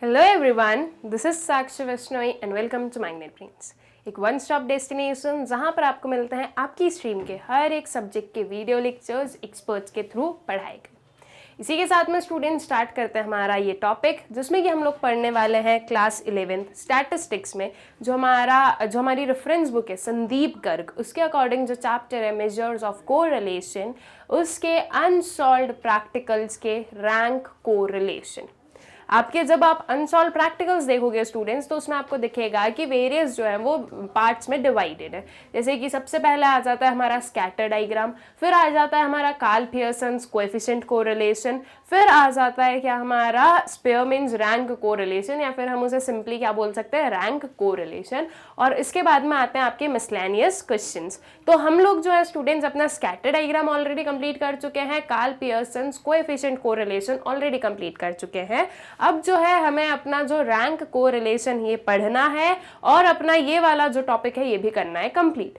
Hello everyone, this is Sakshi Vaishnavi and welcome to Magnet Brains. एक one stop destination जहाँ पर आपको मिलते हैं आपकी स्ट्रीम के हर एक सब्जेक्ट के वीडियो लेक्चर्स एक्सपर्ट्स के थ्रू पढ़ाए गए। इसी के साथ में स्टूडेंट स्टार्ट करते हैं हमारा ये टॉपिक, जिसमें कि हम लोग पढ़ने वाले हैं क्लास 11th स्टैटिस्टिक्स में जो हमारी रेफरेंस बुक है संदीप गर्ग, उसके अकॉर्डिंग जो चैप्टर है मेजर्स ऑफ कोरिलेशन, उसके अनसॉल्व्ड प्रैक्टिकल्स के रैंक कोरिलेशन। आपके जब आप अनसॉल्व प्रैक्टिकल्स देखोगे स्टूडेंट्स, तो उसमें आपको दिखेगा कि वेरियस जो है वो पार्ट्स में डिवाइडेड है। जैसे कि सबसे पहले आ जाता है हमारा स्कैटर डायग्राम, फिर आ जाता है हमारा कार्ल पियर्सन्स कोएफिशिएंट कोरिलेशन, फिर आ जाता है क्या हमारा स्पीयरमैन्स रैंक कोरिलेशन, या फिर हम उसे सिंपली क्या बोल सकते हैं रैंक कोरिलेशन। और इसके बाद में आते हैं आपके मिसलेनियस क्वेश्चंस। तो हम लोग जो है स्टूडेंट्स अपना स्कैटर डायग्राम ऑलरेडी कंप्लीट कर चुके हैं, Karl Pearson's coefficient correlation already complete कर चुके हैं। अब जो है हमें अपना जो रैंक कोरिलेशन ये पढ़ना है और अपना ये वाला जो टॉपिक है ये भी करना है कंप्लीट।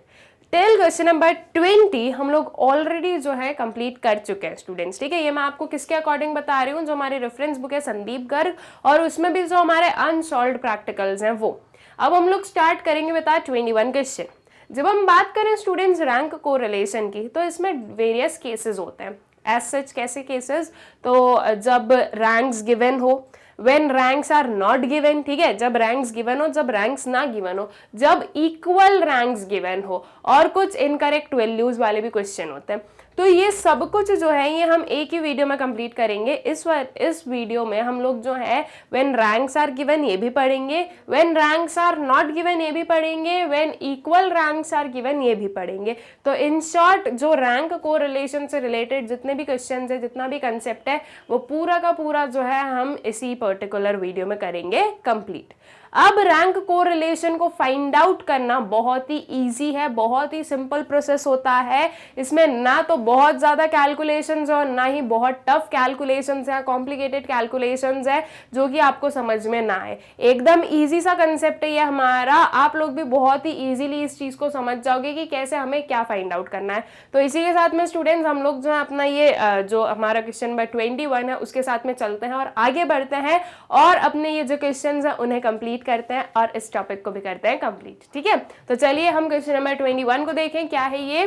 टिल क्वेश्चन नंबर 20 हम लोग ऑलरेडी जो है कंप्लीट कर चुके हैं स्टूडेंट्स, ठीक है। ये मैं आपको किसके अकॉर्डिंग बता रही हूँ, जो हमारी रेफरेंस बुक है संदीप गर्ग, और उसमें भी जो हमारे अनसॉल्व्ड प्रैक्टिकल्स हैं वो। अब हम लोग स्टार्ट करेंगे बता 21 क्वेश्चन। जब हम बात करें स्टूडेंट्स रैंक कोरिलेशन की, तो इसमें वेरियस केसेस होते हैं। एज सच कैसे केसेस, तो जब रैंक्स गिवन हो, when ranks are not given, ठीक है, जब रैंक्स गिवन हो, जब रैंक्स ना गिवन हो, जब इक्वल रैंक्स गिवन हो, और कुछ इनकरेक्ट वैल्यूज वाले भी क्वेश्चन होते हैं। तो ये सब कुछ जो है ये हम एक ही वीडियो में कंप्लीट करेंगे। इस वीडियो में हम लोग जो है व्हेन रैंक्स आर गिवन ये भी पढ़ेंगे, when ranks are not given ये भी पढ़ेंगे, when equal ranks are given ये भी पढ़ेंगे। तो इन शॉर्ट जो रैंक कोरिलेशन से रिलेटेड जितने भी क्वेश्चन है, जितना भी कंसेप्ट है, वो पूरा का पूरा जो है हम इसी पर्टिकुलर वीडियो में करेंगे कंप्लीट। अब रैंक कोरिलेशन को फाइंड आउट करना बहुत ही इजी है, बहुत ही सिंपल प्रोसेस होता है। इसमें ना तो बहुत ज्यादा कैलकुलेशंस और ना ही बहुत टफ कैलकुलेशंस या कॉम्प्लिकेटेड कैलकुलेशंस है जो कि आपको समझ में ना आए। एकदम इजी सा कंसेप्ट है ये हमारा, आप लोग भी बहुत ही इजीली इस चीज को समझ जाओगे कि कैसे हमें क्या फाइंड आउट करना है। तो इसी के साथ में स्टूडेंट्स हम लोग जो है अपना ये जो हमारा क्वेश्चन नंबर 21 है उसके साथ में चलते हैं और आगे बढ़ते हैं और अपने ये जो क्वेश्चन है उन्हें कंप्लीट करते हैं और इस टॉपिक को भी करते हैं कंप्लीट, ठीक है। तो चलिए हम क्वेश्चन नंबर 21 को देखें। क्या है ये,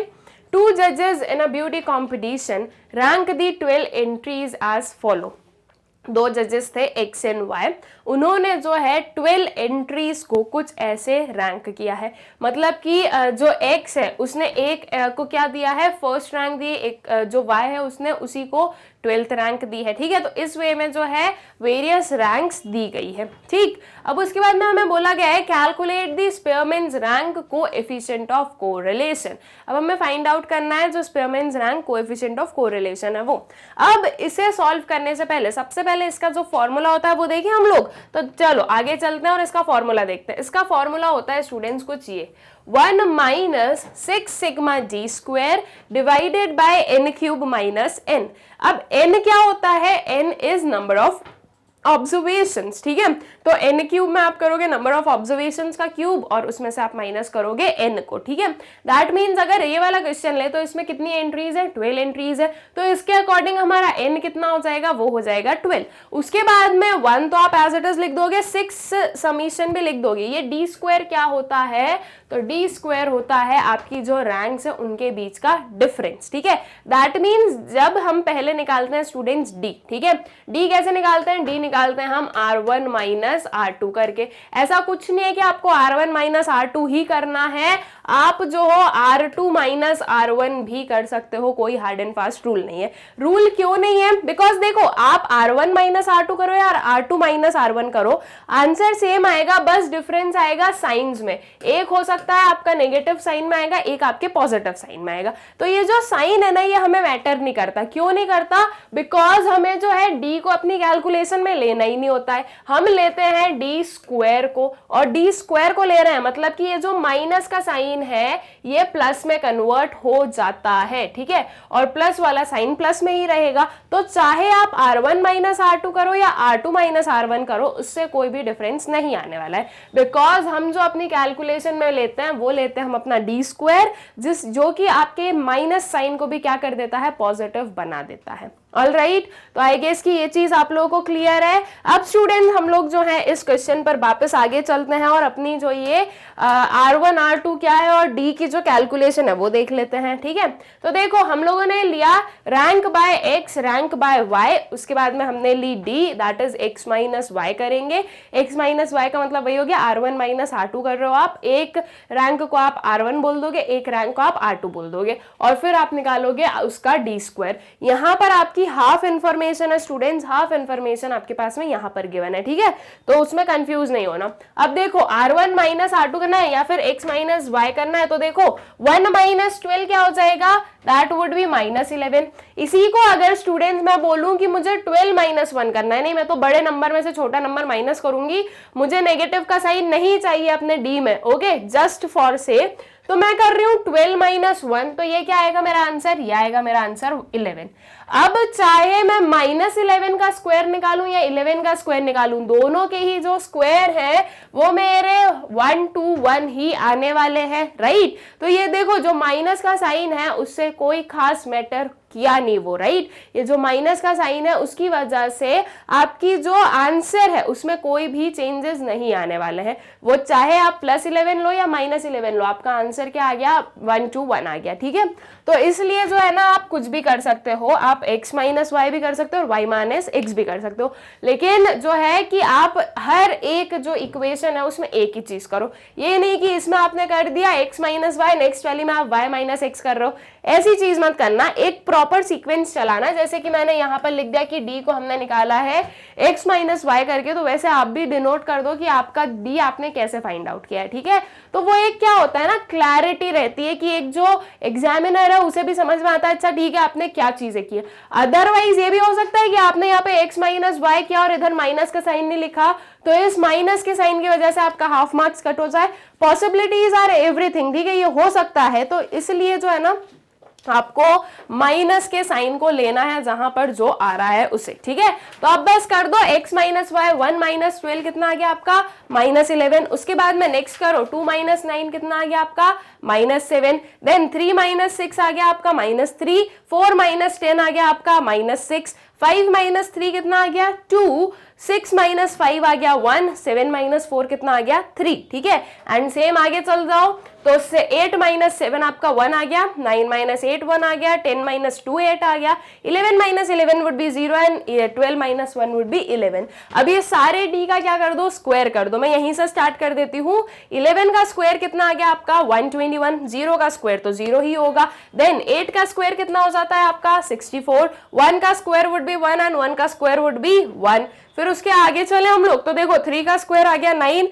2 जजेस in a beauty competition rank the 12 entries as follow. 2 जजेस थे एक्स एंड वाई, उन्होंने जो है 12 एंट्रीज को कुछ ऐसे रैंक किया है। मतलब कि जो एक्स है उसने एक को क्या दिया है, फर्स्ट रैंक दी, एक जो वाई है उसने उसी को 12th रैंक दी है, ठीक है। तो इस वे में जो है वेरियस रैंक्स दी गई है, ठीक। अब उसके बाद में हमें बोला गया है calculate the स्पीयरमैन्स rank coefficient of correlation. अब हमें फाइंड आउट करना है जो स्पीयरमैन्स रैंक कोएफिशिएंट ऑफ कोरिलेशन है वो। अब इसे सॉल्व करने से पहले सबसे पहले इसका जो फॉर्मूला होता है वो देखें हम लोग। तो चलो आगे चलते हैं और इसका फॉर्मूला देखते हैं। इसका फॉर्मूला होता है स्टूडेंट्स कुछ ये, 1 minus 6 sigma d square divided by n cube minus n. अब n क्या होता है, n is number of observations, ठीक है। तो n क्यूब में आप करोगे नंबर ऑफ ऑब्जर्वेशंस का क्यूब और उसमें से आप माइनस करोगे n को, ठीक है। दैट मीन्स अगर ये वाला क्वेश्चन ले तो इसमें कितनी एंट्रीज है, 12 एंट्रीज है। तो इसके अकॉर्डिंग हमारा n कितना हो जाएगा, वो हो जाएगा 12। उसके बाद में 1 तो आप एज इट इज लिख दोगे, 6 समीशन भी लिख दोगे। ये डी स्क्वायर क्या होता है, तो डी स्क्वायर होता है आपकी जो रैंक्स है उनके बीच का डिफरेंस, ठीक है। दैट मीन्स जब हम पहले निकालते हैं स्टूडेंट्स डी, ठीक है, डी कैसे निकालते हैं, डी निकालते हैं हम R1 माइनस R2 करके। ऐसा कुछ नहीं है कि आपको R1 माइनस R2 ही करना है, आप जो हो R2 माइनस R1 भी कर सकते हो, कोई हार्ड एंड फास्ट रूल नहीं है। रूल क्यों नहीं है, बिकॉज देखो आप R1 माइनस R2 करो या R2 माइनस R1 करो, आंसर सेम आएगा, बस डिफरेंस आएगा साइंस में। एक हो सकता है आपका नेगेटिव साइन में आएगा, एक आपके पॉजिटिव साइन में आएगा। तो ये जो साइन है ना ये हमें मैटर नहीं करता। क्यों नहीं करता, बिकॉज हमें जो है डी को अपनी कैलकुलेशन में लेना ही नहीं होता है। हम लेते हैं डी स्क्वायर को, और डी स्क्वायर को ले रहे हैं मतलब कि ये जो माइनस का साइन है ये प्लस में कन्वर्ट हो जाता है, ठीक है, और प्लस वाला साइन प्लस में ही रहेगा। तो चाहे आप R1 माइनस R2 करो या R2 माइनस R1 करो, उससे कोई भी डिफरेंस नहीं आने वाला है, बिकॉज हम जो अपनी कैलकुलेशन में लेते हैं वो लेते हैं हम अपना डी स्क्वायर, जो कि आपके माइनस साइन को भी क्या कर देता है, पॉजिटिव बना देता है। ऑलराइट, तो आई गेस कि ये चीज आप लोगों को क्लियर है। अब स्टूडेंट हम लोग जो है इस क्वेश्चन पर वापस आगे चलते हैं और अपनी जो ये R1 R2 क्या है और D की जो कैलकुलेशन है वो देख लेते हैं। ठीक है, तो देखो हम लोगों ने लिया rank by x rank by y, उसके बाद में हमने ली D that is x minus y करेंगे। x माइनस वाई का मतलब वही हो गया R1 माइनस R2 कर रहे हो आप, एक रैंक को आप R1 बोल दोगे, एक रैंक को आप R2 बोल दोगे और फिर आप निकालोगे उसका D स्क्वायर। यहाँ पर आपकी हाफ इंफॉर्मेशन है स्टूडेंट्स, हाफ इंफॉर्मेशन आपके पास में यहाँ पर गिवन है। ठीक है, तो उसमें कंफ्यूज नहीं होना। अब देखो R1 माइनस R2 करना है या फिर x माइनस वाई करना है, तो देखो 1 माइनस 12 क्या हो जाएगा, दैट वुड बी माइनस 11। इसी को अगर स्टूडेंट्स मैं बोलूं कि मुझे 12 माइनस 1 करना है, नहीं मैं तो बड़े नंबर में से छोटा नंबर माइनस करूंगी, मुझे नेगेटिव का साइन नहीं चाहिए अपने डी में, ओके, जस्ट फॉर से, तो मैं कर रही हूं 12 माइनस 1, तो ये क्या आएगा मेरा आंसर, ये आएगा मेरा आंसर 11। अब चाहे मैं माइनस 11 का स्क्वायर निकालूं या 11 का स्क्वायर निकालूं, दोनों के ही जो स्क्वायर है वो मेरे 1 to 1 ही आने वाले हैं, राइट। तो ये देखो जो माइनस का साइन है उससे कोई खास मैटर किया नहीं वो, राइट। ये जो माइनस का साइन है उसकी वजह से आपकी जो आंसर है उसमें कोई भी चेंजेस नहीं आने वाले हैं, वो चाहे आप प्लस 11 लो या माइनस 11 लो, आपका आंसर क्या आ गया, 1 to 1 आ गया। ठीक है, तो इसलिए जो है ना आप कुछ भी कर सकते हो, आप x माइनस वाई भी कर सकते हो और y माइनस एक्स भी कर सकते हो, लेकिन जो है कि आप हर एक जो इक्वेशन है उसमें एक ही चीज करो। ये नहीं कि इसमें आपने कर दिया x माइनस वाई, नेक्स्ट वाली में आप y माइनस एक्स कर रहे हो, ऐसी चीज मत करना, एक प्रॉपर सीक्वेंस चलाना। जैसे कि मैंने यहाँ पर लिख दिया कि d को हमने निकाला है x माइनस वाई करके, तो वैसे आप भी डिनोट कर दो कि आपका d आपने कैसे फाइंड आउट किया है। ठीक है, तो वो एक क्या होता है ना, क्लैरिटी रहती है कि एक जो एग्जामिनर है उसे भी समझ में आता है अच्छा ठीक है आपने क्या चीजें की है। अदरवाइज ये भी हो सकता है कि आपने यहाँ पे x माइनस वाई किया और इधर माइनस का साइन नहीं लिखा, तो इस माइनस के साइन की वजह से आपका हाफ मार्क्स कट हो जाए। पॉसिबिलिटीज आर एवरीथिंग, ठीक है, ये हो सकता है, तो इसलिए जो है ना आपको माइनस के साइन को लेना है जहां पर जो आ रहा है उसे। ठीक है, तो अब बस कर दो x माइनस वाई, 1 माइनस 12 कितना आ गया आपका, माइनस 11। उसके बाद में नेक्स्ट करो 2 माइनस 9 कितना आ गया आपका, माइनस 7। देन 3 माइनस 6 आ गया आपका, माइनस 3। 4 माइनस 10 आ गया आपका, माइनस 6। 5 माइनस 3 कितना आ गया, 2। 6 माइनस 5 आ गया 1। 7 माइनस 4 कितना आ गया, 3। ठीक है, एंड सेम आगे चल जाओ तो 8 माइनस 7 आपका 1 आ गया, 9 माइनस 8 1 आ गया, 10 माइनस 2 8 आ गया, 11 minus 11 would be 0 and 12 minus 1 would be 11। अब ये सारे d का क्या कर दो, स्क्वायर कर दो। मैं यहीं से स्टार्ट कर देती हूँ। 11 का स्क्वायर कितना आ गया आपका, 121। 0 का स्क्वायर तो 0 ही होगा। देन 8 का स्क्वायर कितना हो जाता है आपका, 64। 1 का स्क्वायर वुड बी 1 एंड 1 का स्क्वायर वुड बी 1। फिर उसके आगे चले हम लोग, तो देखो 3 का स्क्वायर आ गया 9,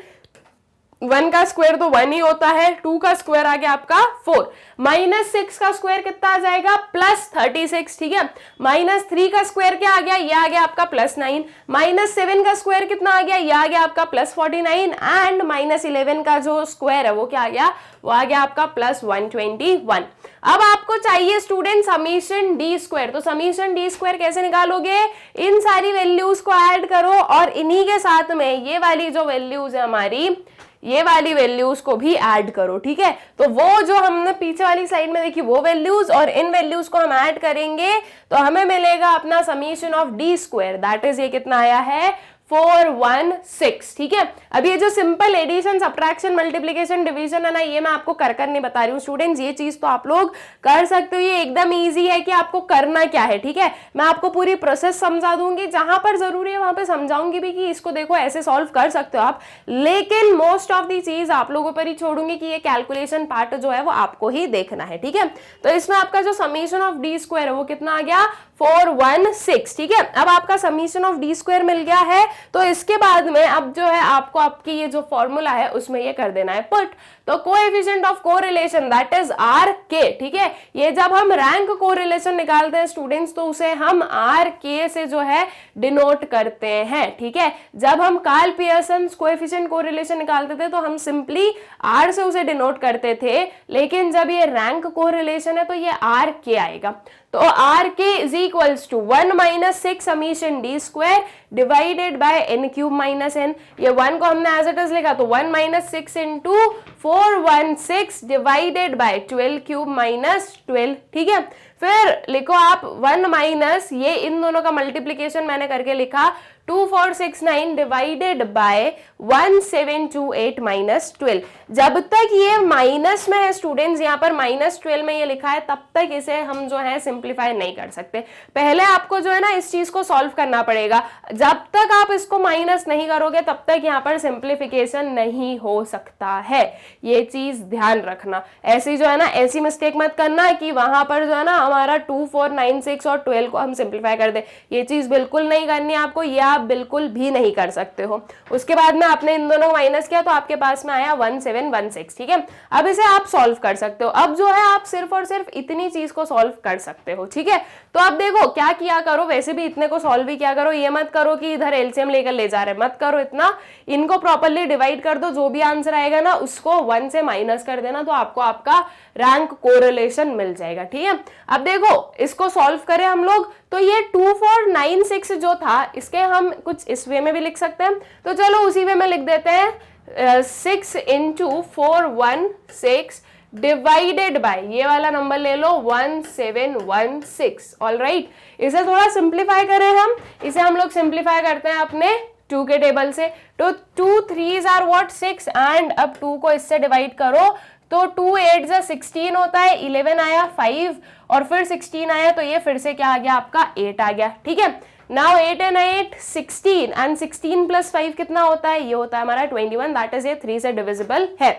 1 का स्क्वायर तो 1 ही होता है, 2 का स्क्वायर आ गया आपका 4। माइनस 6 का स्क्वायर कितना आ जाएगा, प्लस 36। ठीक है, माइनस 3 का स्क्वायर क्या आ गया, ये आ गया आपका प्लस 9। माइनस 7 का स्क्वायर कितना आ गया, ये आ गया आपका प्लस 49 एंड माइनस 11 का जो स्क्वायर है वो क्या आ गया, वो आ गया आपका प्लस 121। अब आपको चाहिए स्टूडेंट समीशन डी स्क्वायर, तो समीशन डी स्क्वायर कैसे निकालोगे, इन सारी वैल्यूज को ऐड करो और इन्हीं के साथ में ये वाली जो वैल्यूज है हमारी, ये वाली वैल्यूज को भी ऐड करो। ठीक है, तो वो जो हमने पीछे वाली स्लाइड में देखी वो वैल्यूज और इन वैल्यूज को हम ऐड करेंगे तो हमें मिलेगा अपना summation of D square, that is ये कितना आया है, 416। ठीक है, अब ये जो simple addition subtraction multiplication division है ना, ये मैं आपको कर नहीं बता रही हूँ स्टूडेंट्स, ये चीज तो आप लोग कर सकते हो, ये एकदम इजी है कि आपको करना क्या है। ठीक है, मैं आपको पूरी प्रोसेस समझा दूंगी, जहां पर जरूरी है वहां पे समझाऊंगी भी कि इसको देखो ऐसे सॉल्व कर सकते हो आप, लेकिन मोस्ट ऑफ दी चीज आप लोगों पर ही छोड़ूंगी कि ये कैलकुलेशन पार्ट जो है वो आपको ही देखना है। ठीक है, तो इसमें आपका जो समीशन ऑफ डी स्क्वायर है वो कितना आ गया, 416। ठीक है, अब आपका समीशन ऑफ डी स्क्वायर मिल गया है, तो इसके बाद में अब जो है आपको आपकी ये जो फॉर्मूला है उसमें ये कर देना है पुट, तो coefficient of correlation that is are k. ठीक है, ये जब हम रैंक कोरिलेशन निकालते हैं स्टूडेंट्स तो उसे हम आर के से जो है डिनोट करते हैं। ठीक है, जब हम कार्ल पियर्सन कोएफिशिएंट कोरिलेशन निकालते थे तो हम सिंपली आर से उसे डिनोट करते थे, लेकिन जब ये रैंक कोरिलेशन है तो ये आर के आएगा। तो आर के is equals to 1 minus 6 summation D square divided by n cube minus n. ये 1 को हमने एज इट इज लिखा तो 1 minus 6 into 416 divided by 12 cube minus 12। ठीक है, फिर लिखो आप 1 माइनस ये इन दोनों का मल्टीप्लीकेशन मैंने करके लिखा 2469 डिवाइडेड बाय 1728 माइनस 12। जब तक ये माइनस में है स्टूडेंट्स, यहाँ पर -12 में ये लिखा है, तब तक इसे हम जो है सिंप्लीफाई नहीं कर सकते। पहले आपको जो है ना इस चीज को सॉल्व करना पड़ेगा। जब तक आप इसको माइनस नहीं करोगे तब तक यहाँ पर सिंप्लीफिकेशन नहीं हो सकता है, ये चीज ध्यान रखना। ऐसी जो है ना ऐसी मिस्टेक मत करना कि वहां पर जो है ना हमारा 2, 4, 9, 6 और 12 को हम सिंप्लीफाई कर दे। ये चीज बिल्कुल नहीं करनी है आपको, ये आप बिल्कुल भी नहीं कर सकते हो। उसके बाद में आपने इन दोनों को माइनस किया तो आपके पास में आया 1716। ठीक है, अब इसे आप सॉल्व कर सकते हो। अब जो है आप सिर्फ और सिर्फ इतनी चीज को सॉल्व कर सकते हो। ठीक है, तो अब देखो क्या किया करो, वैसे भी इतने को सॉल्व भी किया करो। ये मत करो कि इधर एलसीएम लेकर ले जा रहे, मत करो इतना। इनको प्रॉपर्ली डिवाइड कर दो, जो भी आंसर आएगा ना उसको 1 से माइनस कर देना, तो आपको आपका रैंक कोरिलेशन मिल जाएगा। ठीक है, अब देखो इसको सॉल्व करें हम लोग, तो ये 2496 जो था इसके हम कुछ इस वे में भी लिख सकते हैं, तो चलो उसी वे में लिख देते हैं 6 × 416 डिवाइडेड बाय ये वाला नंबर ले लो 1716। ऑल राइट, इसे थोड़ा सिंप्लीफाई करें हम, इसे हम लोग सिंप्लीफाई करते हैं अपने 2 के टेबल से। तो 2 3s आर व्हाट 6 एंड अब 2 को इससे डिवाइड करो तो 2 8 जा 16 होता है, 11 आया 5 और फिर 16 आया, तो ये फिर से क्या आ गया आपका 8 आ गया। ठीक है, नाउ 8 and 8 16 एंड 16 + 5 कितना होता है, ये होता है हमारा 21, दैट इज ये 3 से डिविजिबल है।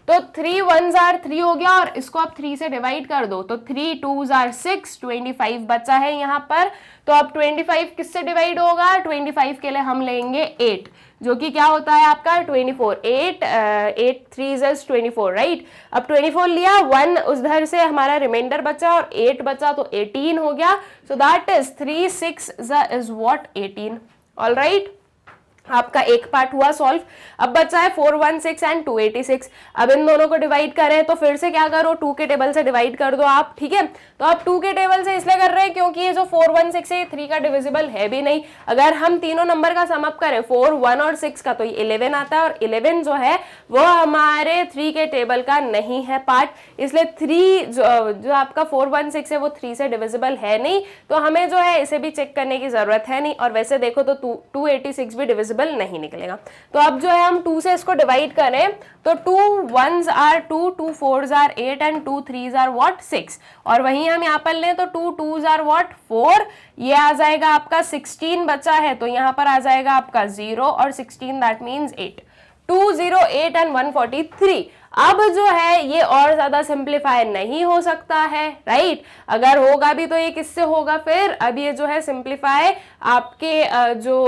तो 3 1s आर 3 हो गया और इसको आप 3 से डिवाइड कर दो तो 3 2s आर 6, 25 बचा है यहाँ पर। तो अब 25 किससे डिवाइड होगा, 25 के लिए हम लेंगे 8 जो कि क्या होता है आपका 24, 8 3s is 24 राइट। अब 24 लिया, 1 उधर से हमारा रिमाइंडर बचा और 8 बचा तो 18 हो गया। So that is 3 6 is what 18। All right, आपका एक पार्ट हुआ सॉल्व। अब बचा है 416 एंड 286। अब इन दोनों को डिवाइड करें तो फिर से क्या करो, 2 के टेबल से डिवाइड कर दो आप। ठीक है, तो आप 2 के टेबल से इसलिए कर रहे हैं क्योंकि ये जो 416 है 3 का डिविजिबल है भी नहीं। अगर हम तीनों नंबर का सम अप करें 4 1 और 6 का तो ये 11 आता है और 11 जो है वो हमारे 3 के टेबल का नहीं है पार्ट, इसलिए 3 जो आपका 416 है वो 3 से डिविजिबल है नहीं, तो हमें जो है इसे भी चेक करने की जरूरत है नहीं। और वैसे देखो तो 286 भी डिविजिबल नहीं निकलेगा। तो अब जो है हम 2 से इसको डिवाइड करें तो 2 1s are 2, 2 4s are 8 and 2 3s are what 6। और वहीं हम यहाँ पर लें तो 2 2s आर व्हाट 4, ये आ जाएगा आपका 16 बचा है तो यहाँ पर आ जाएगा आपका 0 और 16 दैट मीन्स 8, 208 एंड 143। अब जो है ये और ज्यादा सिंप्लीफाई नहीं हो सकता है राइट। अगर होगा भी तो ये किससे होगा फिर, अब ये जो है सिंप्लीफाई आपके जो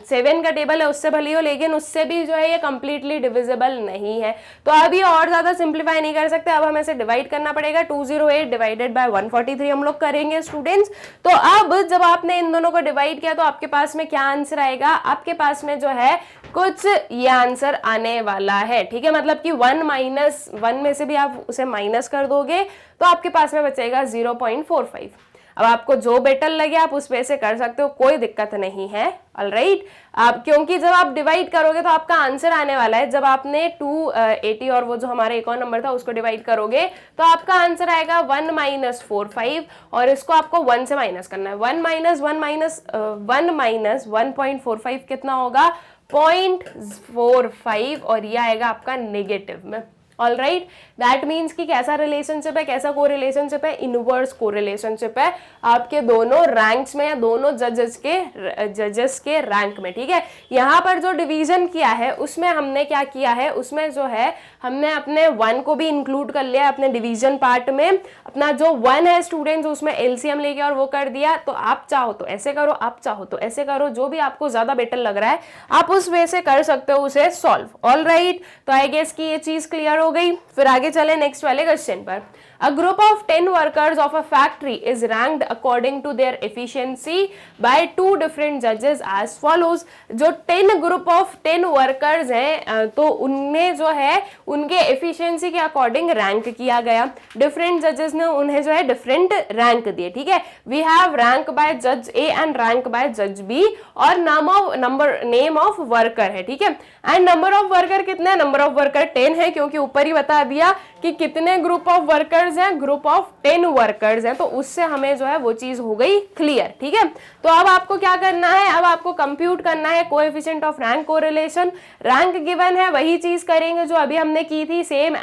7 का टेबल है उससे भली हो, लेकिन उससे भी जो है ये कंप्लीटली डिविजिबल नहीं है, तो अब ये और ज्यादा सिंप्लीफाई नहीं कर सकते। अब हमें इसे डिवाइड करना पड़ेगा, 208 डिवाइडेड बाय 143 हम लोग करेंगे स्टूडेंट्स। तो अब जब आपने इन दोनों को डिवाइड किया तो आपके पास में क्या आंसर आएगा, आपके पास में जो है कुछ ये आंसर आने वाला है। ठीक है, मतलब कि 1 - 1 में से भी आप उसे माइनस कर दोगे तो आपके पास में बचेगा 0.45। अब आपको जो बेटर लगे आप उस पे से कर सकते हो, कोई दिक्कत नहीं है। ऑलराइट, आप क्योंकि जब आप डिवाइड करोगे तो आपका आंसर आने वाला है, जब आपने 280 और वो जो हमारा एक और नंबर था उसको डिवाइड करोगे तो आपका आंसर आएगा 1 - 45 और इसको आपको 1 से माइनस करना है। 1 - 1.45 कितना होगा 0.45 और ये आएगा आपका नेगेटिव में। ऑल राइट, दैट मीन्स कि कैसा रिलेशनशिप है, कैसा कोरिलेशनशिप है, इनवर्स कोरिलेशनशिप है आपके दोनों रैंक्स में या दोनों जजेस के रैंक में। ठीक है, यहाँ पर जो डिवीजन किया है उसमें हमने क्या किया है, उसमें जो है हमने अपने 1 को भी इंक्लूड कर लिया अपने डिवीजन पार्ट में। अपना जो 1 है स्टूडेंट्स उसमें एलसीएम लेके और वो कर दिया। तो आप चाहो तो ऐसे करो, आप चाहो तो ऐसे करो, जो भी आपको ज्यादा बेटर लग रहा है आप उस वे से कर सकते हो उसे सॉल्व। ऑल राइट, तो आई गेस कि ये चीज क्लियर हो गई। फिर आगे चले नेक्स्ट वाले क्वेश्चन पर। A group of 10 workers of a factory is ranked according to their efficiency by 2 different judges as follows। जो 10 ग्रुप ऑफ 10 वर्कर्स हैं तो उनमें जो है उनके एफिशिएंसी के अकॉर्डिंग रैंक किया गया। डिफरेंट जजेस ने उन्हें जो है डिफरेंट रैंक दिए। ठीक है, वी हैव रैंक बाय जज ए एंड रैंक बाय जज बी और नेम ऑफ वर्कर है। ठीक है, एंड नंबर ऑफ वर्कर कितने, नंबर ऑफ वर्कर 10 है क्योंकि ऊपर ही बता दिया कि कितने ग्रुप ऑफ वर्कर्स हैं, ग्रुप ऑफ 10 वर्कर्स हैं, तो उससे हमें जो है वो चीज हो गई क्लियर। ठीक है, तो अब आपको क्या करना है, अब आपको कंप्यूट करना है coefficient of rank correlation. Rank given है, वही चीज करेंगे जो अभी हमने की थी, सेम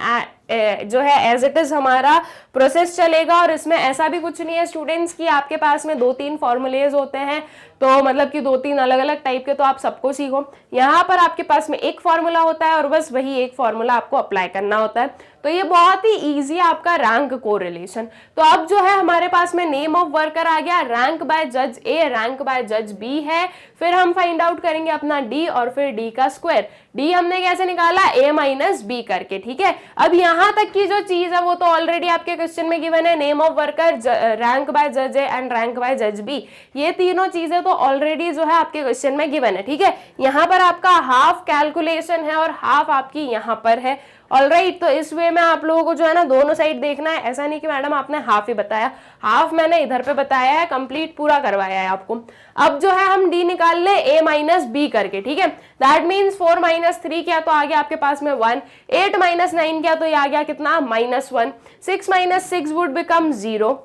जो है एज इट इज हमारा प्रोसेस चलेगा। और इसमें ऐसा भी कुछ नहीं है स्टूडेंट्स कि आपके पास में 2-3 फॉर्मूलेज होते हैं, तो मतलब कि 2-3 अलग अलग टाइप के, तो आप सबको सीखो। यहाँ पर आपके पास में एक फॉर्मूला होता है और बस वही एक फॉर्मूला आपको अप्लाई करना होता है। तो ये बहुत ही इजी है आपका रैंक कोरिलेशन। तो अब जो है हमारे पास में नेम ऑफ वर्कर आ गया, रैंक बाय जज ए, रैंक बाय जज बी है, फिर हम फाइंड आउट करेंगे अपना डी और फिर डी का स्क्वायर। डी हमने कैसे निकाला, ए माइनस बी करके। ठीक है, अब यहां तक की जो चीज है वो तो ऑलरेडी आपके क्वेश्चन में गिवन है, name of worker, rank bye जज ए एंड रैंक बाय जज बी, ये तीनों चीजें तो ऑलरेडी जो है आपके क्वेश्चन में गिवन है। ठीक है, यहाँ पर आपका हाफ कैलकुलेशन है और हाफ आपकी यहाँ पर है। ऑलराइट, तो इस वे में आप लोगों को जो है ना दोनों साइड देखना है, ऐसा नहीं कि मैडम आपने हाफ ही बताया, हाफ मैंने इधर पे बताया है, कंप्लीट पूरा करवाया है आपको। अब जो है हम डी निकाल ले ए माइनस बी करके। ठीक है, दैट मीन्स 4 माइनस 3 किया तो आ गया आपके पास में 1, 8 माइनस 9 किया तो ये आ गया कितना, -1, 6 माइनस 6 वुड बिकम 0,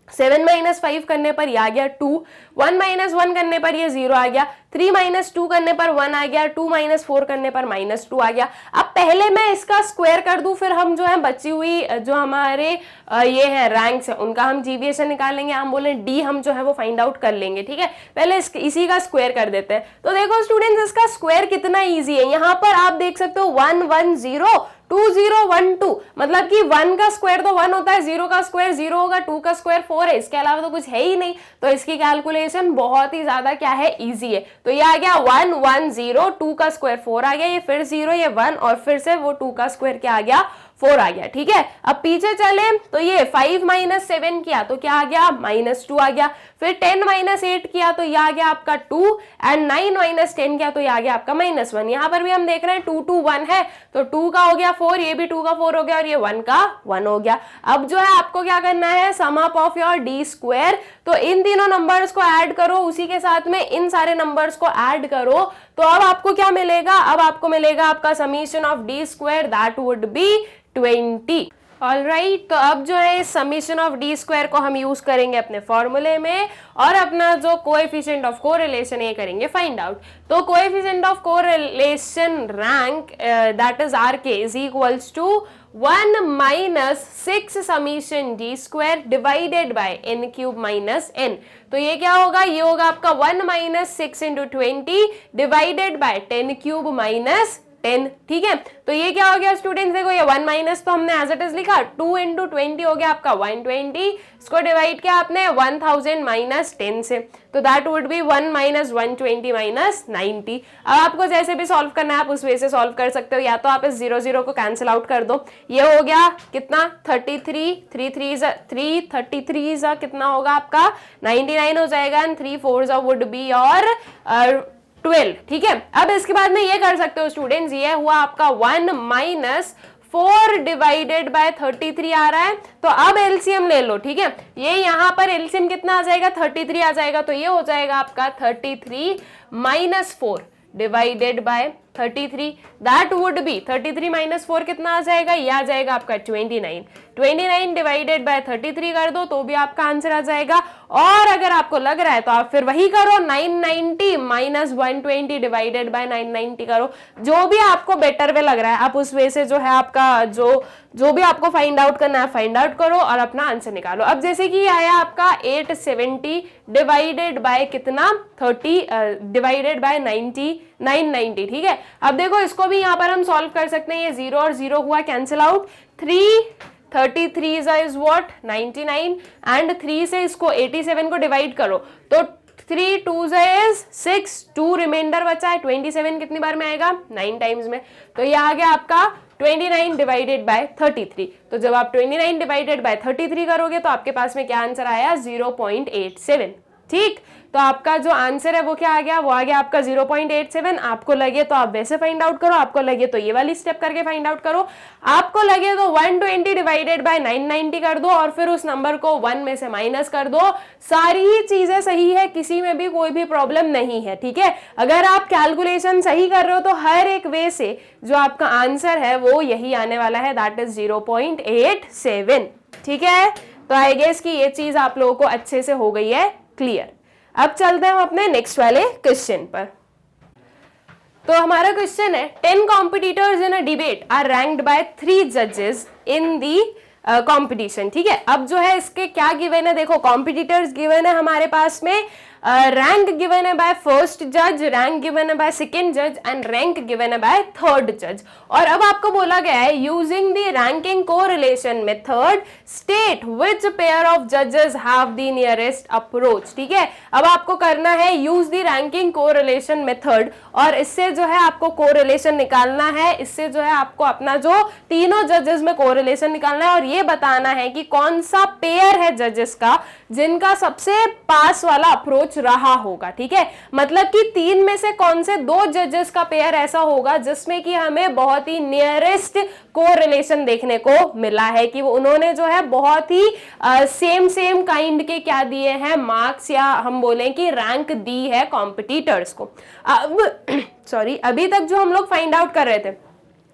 7 माइनस 5 करने पर ये आ गया 2, 1 माइनस 1 करने पर ये 0 आ गया, 3 माइनस 2 करने पर 1 आ गया, 2 माइनस 4 करने पर -2 आ गया। अब पहले मैं इसका स्क्वायर कर दूं, फिर हम जो है बची हुई जो हमारे ये है रैंक्स है उनका हम जीविएशन निकालेंगे। हम बोले डी हम जो है वो फाइंड आउट कर लेंगे। ठीक है, पहले इसी का स्क्वायर कर देते हैं। तो देखो स्टूडेंट्स, इसका स्क्वायर कितना ईजी है, यहाँ पर आप देख सकते हो 1 1 0 2 0 1 2, मतलब कि 1 का स्क्वायर तो 1 होता है, 0 का स्क्वायर 0 होगा, 2 का स्क्वायर 4 है, इसके अलावा तो कुछ है ही नहीं। तो इसकी कैलकुलेशन बहुत ही ज्यादा क्या है, इजी है। तो ये आ गया 1 1 0, 2 का स्क्वायर 4 आ गया, ये फिर 0, ये 1 और फिर से वो 2 का स्क्वायर क्या आ गया, 4 आ गया। ठीक है, अब पीछे चले तो ये 5 माइनस 7 किया तो क्या आ गया, -2 आ गया, फिर 10 माइनस 8 किया तो ये आ गया आपका 2 एंड 9 माइनस 10 किया तो ये आ गया आपका -1। यहाँ पर भी हम देख रहे हैं 2 2 1 है, तो 2 का हो गया 4, ये भी 2 का 4 हो गया और ये 1 का 1 हो गया। अब जो है आपको क्या करना है, sum up of your D square, तो इन तीनों नंबर्स को ऐड करो, उसी के साथ में इन सारे नंबर्स को ऐड करो, तो अब आपको क्या मिलेगा, अब आपको मिलेगा आपका summation of D square, that would B 20। Alright, तो अब जो है समीशन ऑफ डी स्क्वायर को हम यूज करेंगे अपने फॉर्मूले में और अपना जो कोएफिशिएंट ऑफ कोरिलेशन ये करेंगे फाइंड आउट। तो coefficient of correlation rank that is are के is equals to 1 minus 6 summation D square divided by n cube minus n। तो ये क्या होगा, ये होगा आपका 1 minus 6 into 20 divided by 10 cube minus 10। ठीक है, तो ये क्या हो गया स्टूडेंट्स, देखो ये 1 माइनस तो हमने एज इट इज लिखा, 2 इंटू 20 हो गया आपका 120, इसको डिवाइड किया आपने 1000 माइनस 10 से, तो that would B 1 minus 120 minus 90। अब आपको जैसे भी सॉल्व करना है आप उस वे से सॉल्व कर सकते हो, या तो आप इस 0 0 को कैंसिल आउट कर दो, ये हो गया कितना 33, 3 33 कितना होगा आपका 99 हो जाएगा, एंड 3 4 वुड बी और 12। ठीक है, अब इसके बाद में ये कर सकते हो स्टूडेंट्स, ये हुआ आपका 1 माइनस 4 डिवाइडेड बाय 33 आ रहा है, तो अब एलसीएम ले लो। ठीक है, ये यहाँ पर एलसीएम कितना आ जाएगा, 33 आ जाएगा, तो ये हो जाएगा आपका 33 minus 4 divided by 33, that would B 33 minus 4 कितना आ जाएगा, ये आ जाएगा आपका 29, 29 डिवाइडेड बाय 33 कर दो तो भी आपका आंसर आ जाएगा। और अगर आपको लग रहा है तो आप फिर वही करो, 990 माइनस 120 डिवाइडेड बाय 990 करो, जो भी आपको बेटर वे लग रहा है आप उस वे से जो है आपका जो भी आपको फाइंड आउट करना है फाइंड आउट करो और अपना आंसर निकालो। अब जैसे कि आया आपका 870 डिवाइडेड बाय कितना 30 डिवाइडेड बाय 990। ठीक है, अब देखो इसको भी यहाँ पर हम सॉल्व कर सकते हैं, ये 0 और 0 हुआ cancel out, 33 is what 99 and 3 से इसको 87 को डिवाइड करो तो 3 2 is 6, 2 रिमाइंडर बचा है, 27 कितनी बार में आएगा 9 टाइम्स में, तो ये आ गया आपका 29 डिवाइडेड बाय 33। तो जब आप 29 डिवाइडेड बाय 33 करोगे तो आपके पास में क्या आंसर आया 0.87। ठीक, तो आपका जो आंसर है वो क्या आ गया, वो आ गया आपका 0.87। आपको लगे तो आप वैसे फाइंड आउट करो, आपको लगे तो ये वाली स्टेप करके फाइंड आउट करो, आपको लगे तो 120 डिवाइडेड बाय 990 कर दो और फिर उस नंबर को 1 में से माइनस कर दो। सारी ही चीजें सही है, किसी में भी कोई भी प्रॉब्लम नहीं है। ठीक है, अगर आप कैलकुलेशन सही कर रहे हो तो हर एक वे से जो आपका आंसर है वो यही आने वाला है, दैट इज 0.87। ठीक है, तो आई गेस कि ये चीज आप लोगों को अच्छे से हो गई है क्लियर। अब चलते हैं हम अपने नेक्स्ट वाले क्वेश्चन पर। तो हमारा क्वेश्चन है 10 competitors in a debate are ranked by 3 जजेस इन दी कॉम्पिटिशन। ठीक है, अब जो है इसके क्या गिवन है, देखो कॉम्पिटिटर्स गिवन है हमारे पास में, रैंक गिवन है बाय फर्स्ट जज, रैंक गिवन है बाय सेकंड जज एंड रैंक गिवन है बाय थर्ड जज। और अब आपको बोला गया है using the ranking correlation method state which pair of जजेस हैव द नियरेस्ट अप्रोच। ठीक है, अब आपको करना है use the ranking correlation method और इससे जो है आपको कोरिलेशन निकालना है, इससे जो है आपको अपना जो तीनों जजेस में कोरिलेशन निकालना है और ये बताना है कि कौन सा पेयर है जजेस का जिनका सबसे पास वाला अप्रोच रहा होगा। ठीक है, मतलब कि 3 में से कौन से 2 जजेस का पेयर ऐसा होगा जिसमें कि हमें बहुत ही नियरेस्ट कोरिलेशन देखने को मिला है कि वो उन्होंने जो है बहुत ही सेम काइंड के क्या दिए हैं मार्क्स, या हम बोलें कि रैंक दी है कॉम्पिटिटर्स को। अब सॉरी, अभी तक जो हम लोग फाइंड आउट कर रहे थे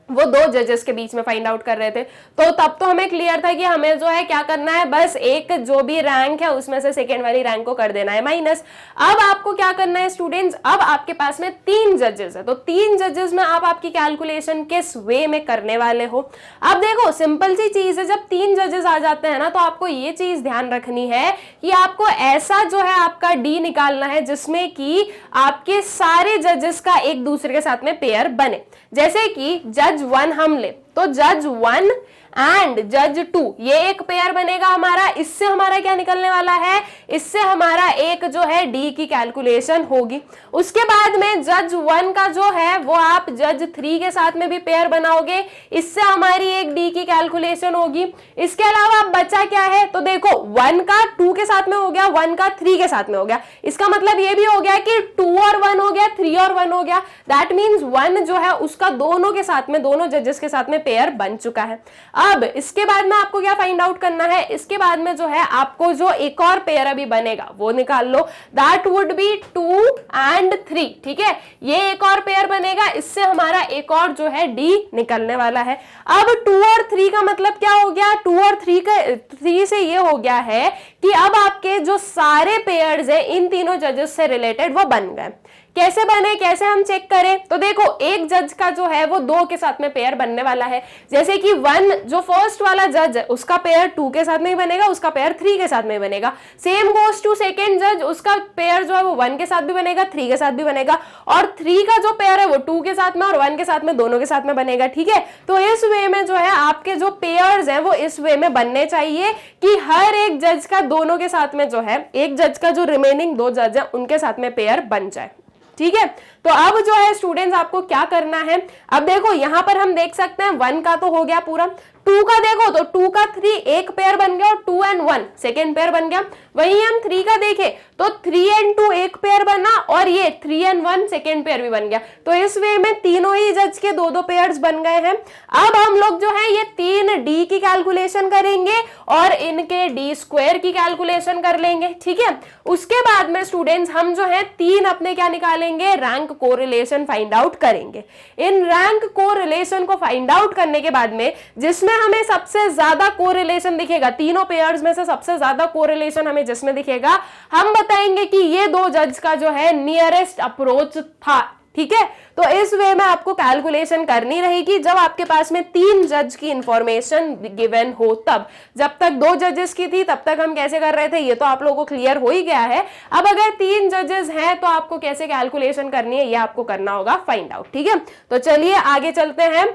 वो 2 जजेस के बीच में फाइंड आउट कर रहे थे, तो तब तो हमें क्लियर था कि हमें जो है क्या करना है, बस एक जो भी रैंक है उसमें से सेकेंड वाली रैंक को कर देना है माइनस। अब आपको क्या करना है स्टूडेंट्स, अब आपके पास में 3 जजेस है, तो 3 जजेस में आप आपकी कैलकुलेशन किस वे में करने वाले हो। अब देखो सिंपल सी चीज है, जब 3 जजेस आ जाते हैं ना तो आपको ये चीज ध्यान रखनी है कि आपको ऐसा जो है आपका डी निकालना है जिसमें कि आपके सारे जजेस का एक दूसरे के साथ में पेयर बने। जैसे कि जज 1 हम ले तो जज 1 एंड जज 2 ये एक पेयर बनेगा हमारा, इससे हमारा क्या निकलने वाला है, इससे हमारा एक जो है डी की कैलकुलेशन होगी। उसके बाद में जज 1 का जो है वो आप जज 3 के साथ में भी पेयर बनाओगे, इससे हमारी एक डी की कैलकुलेशन होगी। इसके अलावा अब बचा क्या है, तो देखो 1 का 2 के साथ में हो गया, 1 का 3 के साथ में हो गया, इसका मतलब ये भी हो गया कि 2 और 1 हो गया, 3 और 1 हो गया, दैट मीन्स 1 जो है उसका दोनों के साथ में, दोनों जजेस के साथ में पेयर बन चुका है। अब इसके बाद में आपको क्या फाइंड आउट करना है, इसके बाद में जो है आपको जो एक और पेयर अभी बनेगा वो निकाल लो, दैट वुड बी 2 एंड 3। ठीक है, ये एक और पेयर बनेगा, इससे हमारा एक और जो है डी निकलने वाला है। अब 2 और 3 का मतलब क्या हो गया, 2 और 3 से ये हो गया है कि अब आपके जो सारे पेयर्स है इन तीनों जजेस से रिलेटेड वो बन गए। कैसे बने, कैसे हम चेक करें, तो देखो एक जज का जो है वो 2 के साथ में पेयर बनने वाला है, जैसे कि 1 जो फर्स्ट वाला जज है उसका पेयर 2 के साथ में ही बनेगा, उसका पेयर 3 के साथ में बनेगा। सेम गोस टू सेकंड जज, उसका पेयर जो है वो 1 के साथ भी बनेगा, 3 के साथ भी बनेगा, और 3 का जो पेयर है वो 2 के साथ में और 1 के साथ में, दोनों के साथ में बनेगा। ठीक है, तो इस वे में जो है आपके जो पेयर्स हैं वो इस वे में बनने चाहिए कि हर एक जज का दोनों के साथ में जो है, एक जज का जो रिमेनिंग 2 जज है उनके साथ में पेयर बन जाए। ठीक है, तो अब जो है स्टूडेंट्स आपको क्या करना है, अब देखो यहां पर हम देख सकते हैं 1 का तो हो गया पूरा, 2 का देखो तो 2 का 3 एक पेयर बन गया और 2 एंड 1 सेकेंड पेयर बन गया। वहीं हम 3 का देखें तो 3 एंड 2 एक पेयर बना और ये 3 एंड 1 सेकेंड पेयर भी बन गया। तो इस वे में तीनों ही जज के 2-2 पेयर्स बन गए हैं। अब हम लोग जो है ये 3 डी की कैलकुलेशन करेंगे और इनके डी स्क्वायर की कैलकुलेशन कर लेंगे। ठीक है, उसके बाद में स्टूडेंट्स हम जो है 3 अपने क्या निकालेंगे, रैंक कोरिलेशन फाइंड आउट करेंगे। इन रैंक कोरिलेशन को फाइंड आउट करने के बाद में जिसमें हमें सबसे ज्यादा कोरिलेशन दिखेगा, तीनों पेयर्स में से सबसे ज्यादा कोरिलेशन हमें जिसमें दिखेगा, हम बताएंगे कि ये 2 जज का जो है नियरेस्ट अप्रोच था। ठीक है, तो इस वे में आपको कैलकुलेशन करनी रहेगी जब आपके पास में 3 जज की इंफॉर्मेशन गिवन हो तब। जब तक 2 जजेस की थी तब तक हम कैसे कर रहे थे ये तो आप लोगों को क्लियर हो ही गया है। अब अगर 3 जजेस हैं तो आपको कैसे कैलकुलेशन करनी है ये आपको करना होगा फाइंड आउट। ठीक है, तो चलिए आगे चलते हैं।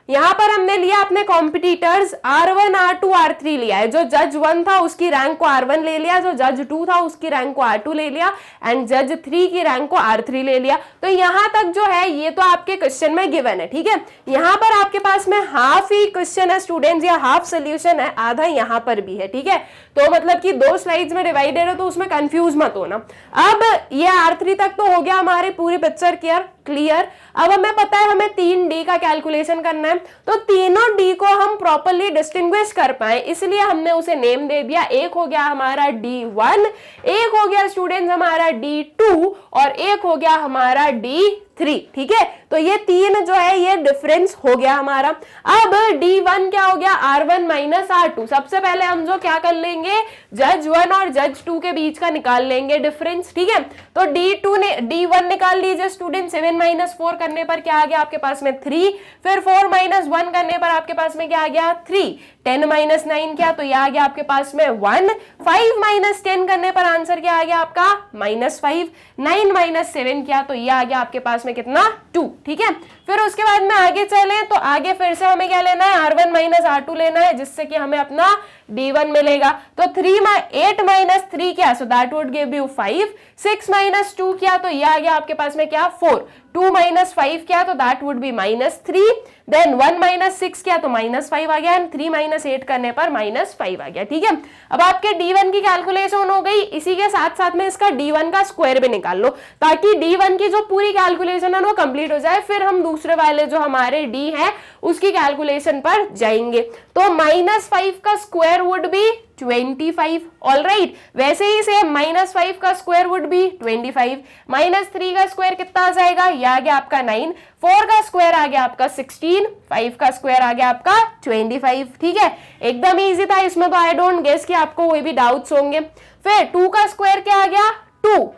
यहाँ पर हमने लिया अपने कॉम्पिटिटर्स R1 R2 R3 लिया है। जो जज 1 था उसकी रैंक को R1 ले लिया, जो जज 2 था उसकी रैंक को R2 ले लिया एंड जज 3 की रैंक को R3 ले लिया। तो यहाँ तक जो है ये तो आपके क्वेश्चन में गिवन है, ठीक है। यहाँ पर आपके पास में हाफ ही क्वेश्चन है स्टूडेंट्स, या हाफ सोल्यूशन है, आधा यहाँ पर भी है, ठीक है। तो मतलब कि 2 स्लाइड्स में डिवाइडेड है तो उसमें कंफ्यूज मत होना। अब ये R3 तक तो हो गया हमारे पूरी पिक्चर क्लियर। अब हमें पता है हमें 3D का कैलकुलेशन करना है, तो तीनों D को हम प्रॉपर्ली डिस्टिंग्विश कर पाए इसलिए हमने उसे नेम दे दिया। एक हो गया हमारा D1, एक हो गया स्टूडेंट्स हमारा D2 और एक हो गया हमारा D3, ठीक है। तो ये 3 जो है ये डिफरेंस हो गया हमारा। अब D1 क्या हो गया, R1 माइनस R2। सबसे पहले हम जो क्या कर लेंगे, जज 1 और जज 2 के बीच का निकाल लेंगे डिफरेंस, ठीक है। तो D1 निकाल लीजिए स्टूडेंट। 7 माइनस 4 करने पर क्या आ गया आपके पास में 3, फिर 4 माइनस 1 करने पर आपके पास में क्या आ गया 3, 10 माइनस 9 क्या, तो यह आ गया आपके पास में 1, 5 माइनस 10 करने पर आंसर क्या आ गया आपका -5, 9 माइनस 7 क्या, तो यह आ गया आपके पास में कितना 2, ठीक है। फिर उसके बाद में आगे चले तो आगे फिर से हमें क्या लेना है, R1 माइनस R2 लेना है जिससे कि हमें अपना D1 मिलेगा। तो 8 माइनस 3 क्या, so that would give you 5, 6 minus 2 क्या, तो यह आ गया आपके पास में क्या 4, 2 माइनस 5 क्या, तो that would be -3, then 1 minus 6 क्या, तो -5 आ गया एंड 3 माइनस 8 करने पर -5 आ गया, ठीक है। अब आपके D1 की कैलकुलेशन हो गई, इसी के साथ साथ में इसका D1 का स्क्वायर भी निकाल लो ताकि D1 की जो पूरी कैलकुलेशन है वो कंप्लीट हो जाए। फिर हम दूसरे वाले जो हमारे D है उसकी कैलकुलेशन पर जाएंगे। तो -5 का स्क्वायर वुड बी 25, ऑलराइट। वैसे ही से -5 का स्क्वायर वुड बी 25, -3 का स्क्वायर कितना आ जाएगा, यह आ गया आपका 9, 4 का स्क्वायर आ गया आपका 16, 5 का स्क्वायर आ गया आपका 25, ठीक है। एकदम इजी था, इसमें तो आई डोंट गेस कि आपको कोई भी डाउट्स होंगे। फिर 2 का स्क्वायर क्या आ गया 2,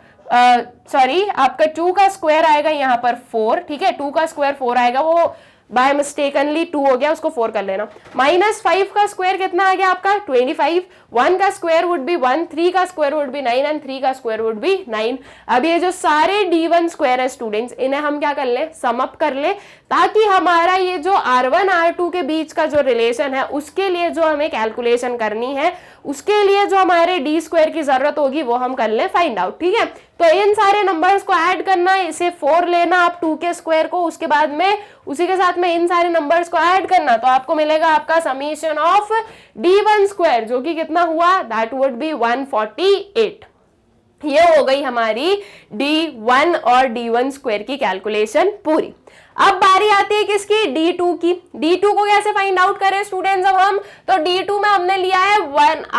आपका 2 का स्क्वायर आएगा यहाँ पर 4, ठीक है। 2 का स्क्वायर 4 आएगा, वो बाय मिस्टेकनली 2 हो गया, उसको 4 कर लेना। -5 का स्क्वायर कितना आ गया आपका 25, 1 का स्क्वायर वुड बी 1, 3 का स्क्वायर वुड बी 9 एंड 3 का स्क्वायर वुड बी 9। अब ये जो सारे D1 स्क्वायर है स्टूडेंट्स, इन्हें हम क्या कर ले, सम अप कर ले ताकि हमारा ये जो R1 R2 के बीच का जो रिलेशन है उसके लिए जो हमें कैलकुलेशन करनी है उसके लिए जो हमारे D स्क्वायर की जरूरत होगी वो हम कर ले फाइंड आउट, ठीक है। तो इन सारे नंबर्स को ऐड करना है, इसे 4 लेना आप 2 के स्क्वायर को, उसके बाद में उसी के साथ में इन सारे नंबर्स को ऐड करना, तो आपको मिलेगा आपका समीशन ऑफ D1 स्क्वायर जो कि कितना हुआ, दैट वुड बी 148। ये हो गई हमारी D1 और D1 स्क्वायर की कैलकुलेशन पूरी। अब बारी आती है किसकी, D2 की। D2 को कैसे फाइंड आउट करें स्टूडेंट्स, अब हम तो D2 में हमने लिया है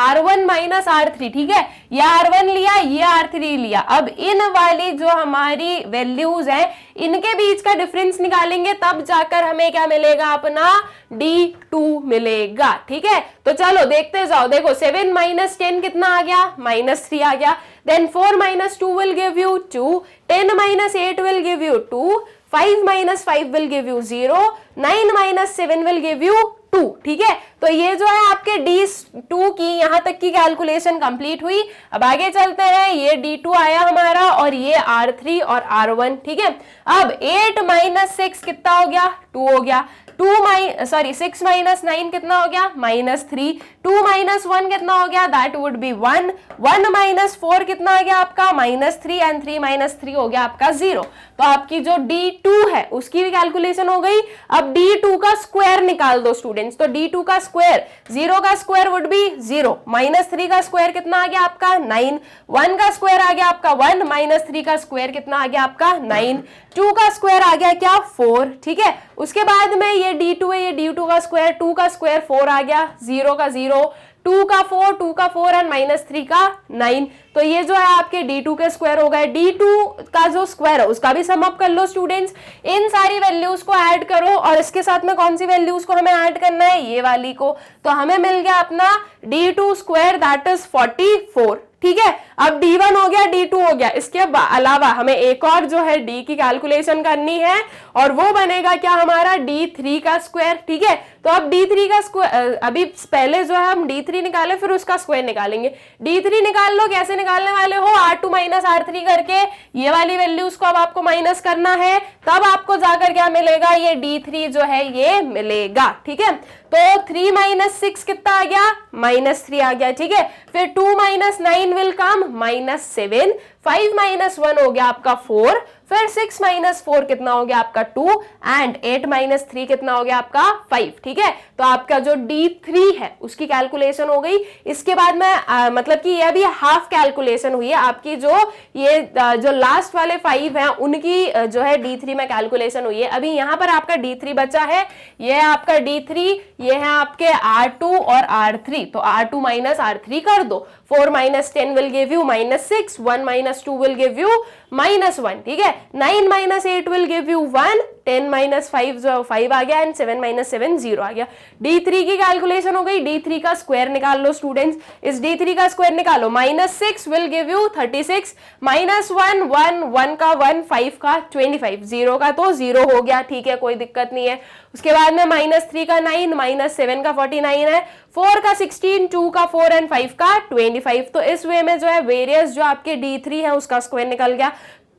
R1 माइनस R3, ठीक है। ये R1 लिया, ये R3 लिया। अब इन वाली जो हमारी वैल्यूज है इनके बीच का डिफरेंस निकालेंगे, तब जाकर हमें क्या मिलेगा, अपना D2 मिलेगा, ठीक है। तो चलो देखते जाओ, देखो 7 माइनस 10 कितना आ गया, -3 आ गया। Then 4 minus 2 will give you 2, 10 minus 8 will give you 2, 5 minus 5 will give you 0, 9 minus 7 will give you 2, ठीक है। तो ये जो है आपके D2 की यहाँ तक की कैलकुलेशन कंप्लीट हुई। अब आगे चलते हैं, ये D2 आया हमारा और ये R3 और R1, ठीक है। अब 8 माइनस 6 कितना हो गया, 2 हो गया। 6 माइनस 9 कितना हो गया, -3, 2 माइनस 1 कितना हो गया, दैट वुड बी 1, 1 माइनस 4 कितना आ गया आपका -3 एंड 3 माइनस 3 हो गया आपका 0। तो आपकी जो D2 है उसकी भी कैलकुलेशन हो गई। अब D2 का स्क्वायर निकाल दो स्टूडेंट्स, तो D2 का स्क्वायर, 0 का स्क्वायर वुड बी 0, -3 का स्क्वायर कितना आ गया आपका 9, 1 का स्क्वायर आ गया आपका 1, -3 का स्क्वायर कितना आ गया आपका 9, 2 का स्क्वायर आ गया क्या 4, ठीक है। उसके बाद में ये D2 है, ये D2 का स्क्वायर, 2 का स्क्वायर 4 आ गया, 0 का 0, 2 का 4, 2 का 4 एंड -3 का 9। तो ये जो है आपके D2 के स्क्वायर हो गए। D2 का जो स्क्वायर है उसका भी सम अप कर लो स्टूडेंट्स। इन सारी वैल्यूज को ऐड करो और इसके साथ में कौन सी वैल्यूज को हमें ऐड करना है, ये वाली को। तो हमें मिल गया अपना D2 स्क्वायर दैट इज 44, ठीक है। अब D1 हो गया, D2 हो गया, इसके अलावा हमें एक और जो है D की कैलकुलेशन करनी है और वो बनेगा क्या हमारा D3 का स्क्वायर, ठीक है। तो अब D3 का स्क्वायर, अभी पहले जो है हम D3 निकाले फिर उसका स्क्वायर निकालेंगे। D3 निकाल लो, कैसे निकालने वाले हो, R2 माइनस R3 करके ये वाली वैल्यूज को अब आपको माइनस करना है, तब आपको जाकर क्या मिलेगा, ये D3 जो है ये मिलेगा, ठीक है। तो 3 माइनस 6 कितना आ गया, -3 आ गया, ठीक है। फिर 2 माइनस 9 विल कम -7, 5 माइनस 1 हो गया आपका 4, फिर 6 माइनस 4 कितना हो गया आपका 2 एंड 8 माइनस 3 कितना हो गया आपका 5, ठीक है। तो आपका जो D3 है उसकी कैलकुलेशन हो गई। इसके बाद में मतलब कि ये भी हाफ कैलकुलेशन हुई है आपकी, जो लास्ट वाले 5 हैं उनकी जो है D3 में कैलकुलेशन हुई है। अभी यहाँ पर आपका D3 बचा है, ये है आपका D3, ये है आपके R2 और R3, तो R2 माइनस R3 कर दो, 4 minus 10 will give you -6, 1 minus 2 will give you -1, ठीक है। 9 minus 8 will give you 1, 10 minus 5 जो 5 आ गया एंड 7 माइनस 7 0 आ गया। D3 की कैलकुलेशन हो गई। D3 का स्क्वायर निकाल लो स्टूडेंट्स, इस D3 का स्क्वायर निकालो, -6 विल गिव यू 36, -1 1, 1 का 1, 5 का 25, 0 का तो 0 हो गया, ठीक है, कोई दिक्कत नहीं है। उसके बाद में -3 का 9, -7 का 49 है, 4 का 16, 2 का 4 एंड 5 का 25। तो इस वे में जो है वेरियस जो आपके D3 है उसका स्क्वायर निकल गया।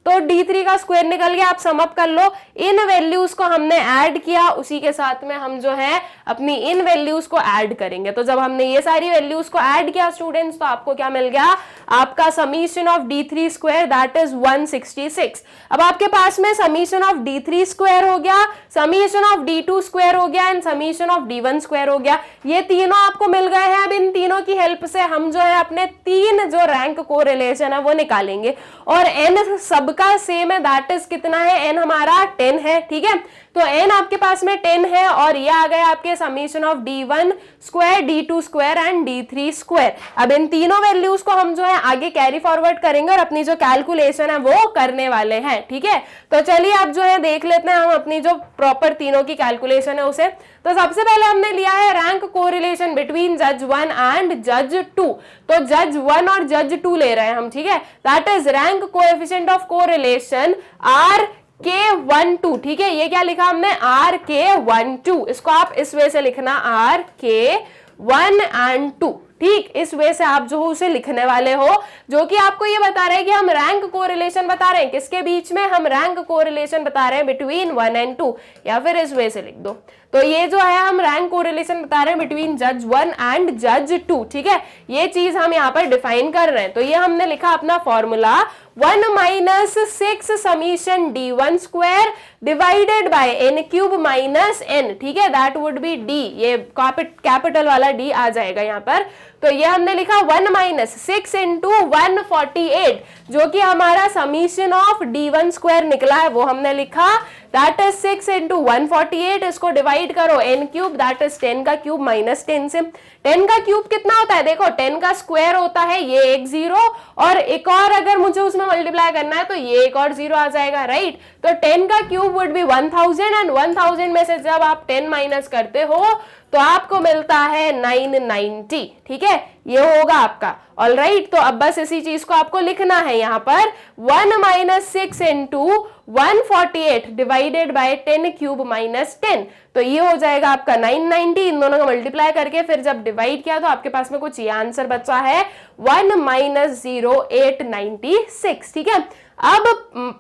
तो D3 का स्क्वायर निकल गया, आप सम अप कर लो। इन वैल्यूज को हमने ऐड किया, उसी के साथ में हम जो है अपनी इन वैल्यूज को ऐड करेंगे। तो जब हमने ये सारी वैल्यूज को ऐड किया स्टूडेंट्स, तो आपको क्या मिल गया, आपका summation of D3 square that is 166। अब आपके पास में समीशन ऑफ D3 स्क्वायर हो गया, समीशन ऑफ D2 स्क्वायर हो गया and summation of D1 square हो गया। ये तीनों आपको मिल गए हैं। अब इन तीनों की हेल्प से हम जो है अपने 3 जो रैंक कोरिलेशन है वो निकालेंगे और n सब का सेम है, दैट इज कितना है, n हमारा 10 है, ठीक है। तो n आपके पास में 10 है और ये आ गए आपके summation of D1 square, D2 square and D3 square. अब इन तीनों वैल्यूज को हम जो है आगे कैरी फॉरवर्ड करेंगे और अपनी जो कैलकुलेशन है वो करने वाले हैं, ठीक है। तो चलिए अब जो है देख लेते हैं हम अपनी जो प्रॉपर तीनों की कैलकुलेशन है उसे। तो सबसे पहले हमने लिया है रैंक कोरिलेशन बिटवीन जज 1 एंड जज 2। तो जज 1 और जज 2 ले रहे हैं हम, ठीक है। That is rank coefficient of correlation RK12, ठीक है। ये क्या लिखा हमने, RK12। इसको आप इस वे से लिखना, RK1 एंड 2, ठीक। इस वे से आप जो हो उसे लिखने वाले हो, जो कि आपको ये बता रहे हैं कि हम रैंक कोरिलेशन बता रहे हैं किसके बीच में, हम रैंक कोरिलेशन बता रहे हैं बिटवीन 1 एंड 2, या फिर इस वे से लिख दो। तो ये जो है हम रैंक कोरिलेशन बता रहे हैं बिटवीन जज 1 एंड जज 2, ठीक है। ये चीज हम यहाँ पर डिफाइन कर रहे हैं। तो ये हमने लिखा अपना formula 1 minus 6 summation D1 square divided by n cube minus n, ठीक है, दैट वुड बी D। ये कैपिटल वाला D आ जाएगा यहाँ पर। तो ये हमने लिखा 1 माइनस 6 इंटू 148, जो कि हमारा समीशन ऑफ D1 स्क्वायर निकला है, वो हमने लिखा दैट इज 6 इंटू 148। इसको डिवाइड करो n क्यूब, दैट इज 10 का क्यूब माइनस 10 से। 10 का क्यूब कितना होता है, देखो 10 का स्क्वायर होता है ये एक 0 और एक और अगर मुझे उसमें मल्टीप्लाई करना है तो ये एक और 0 आ जाएगा, राइट। तो 10 का क्यूब वुड बी 1000 एंड 1000 में से जब आप 10 माइनस करते हो तो आपको मिलता है 990, ठीक है, ये होगा आपका। ऑलराइट, तो अब बस इसी चीज को आपको लिखना है यहाँ पर 1 minus 6 into 148 divided by 10 cube minus 10। तो ये हो जाएगा आपका 990। इन दोनों का मल्टीप्लाई करके फिर जब डिवाइड किया तो आपके पास में कुछ ये आंसर बचा है 1 माइनस 0896, ठीक है। अब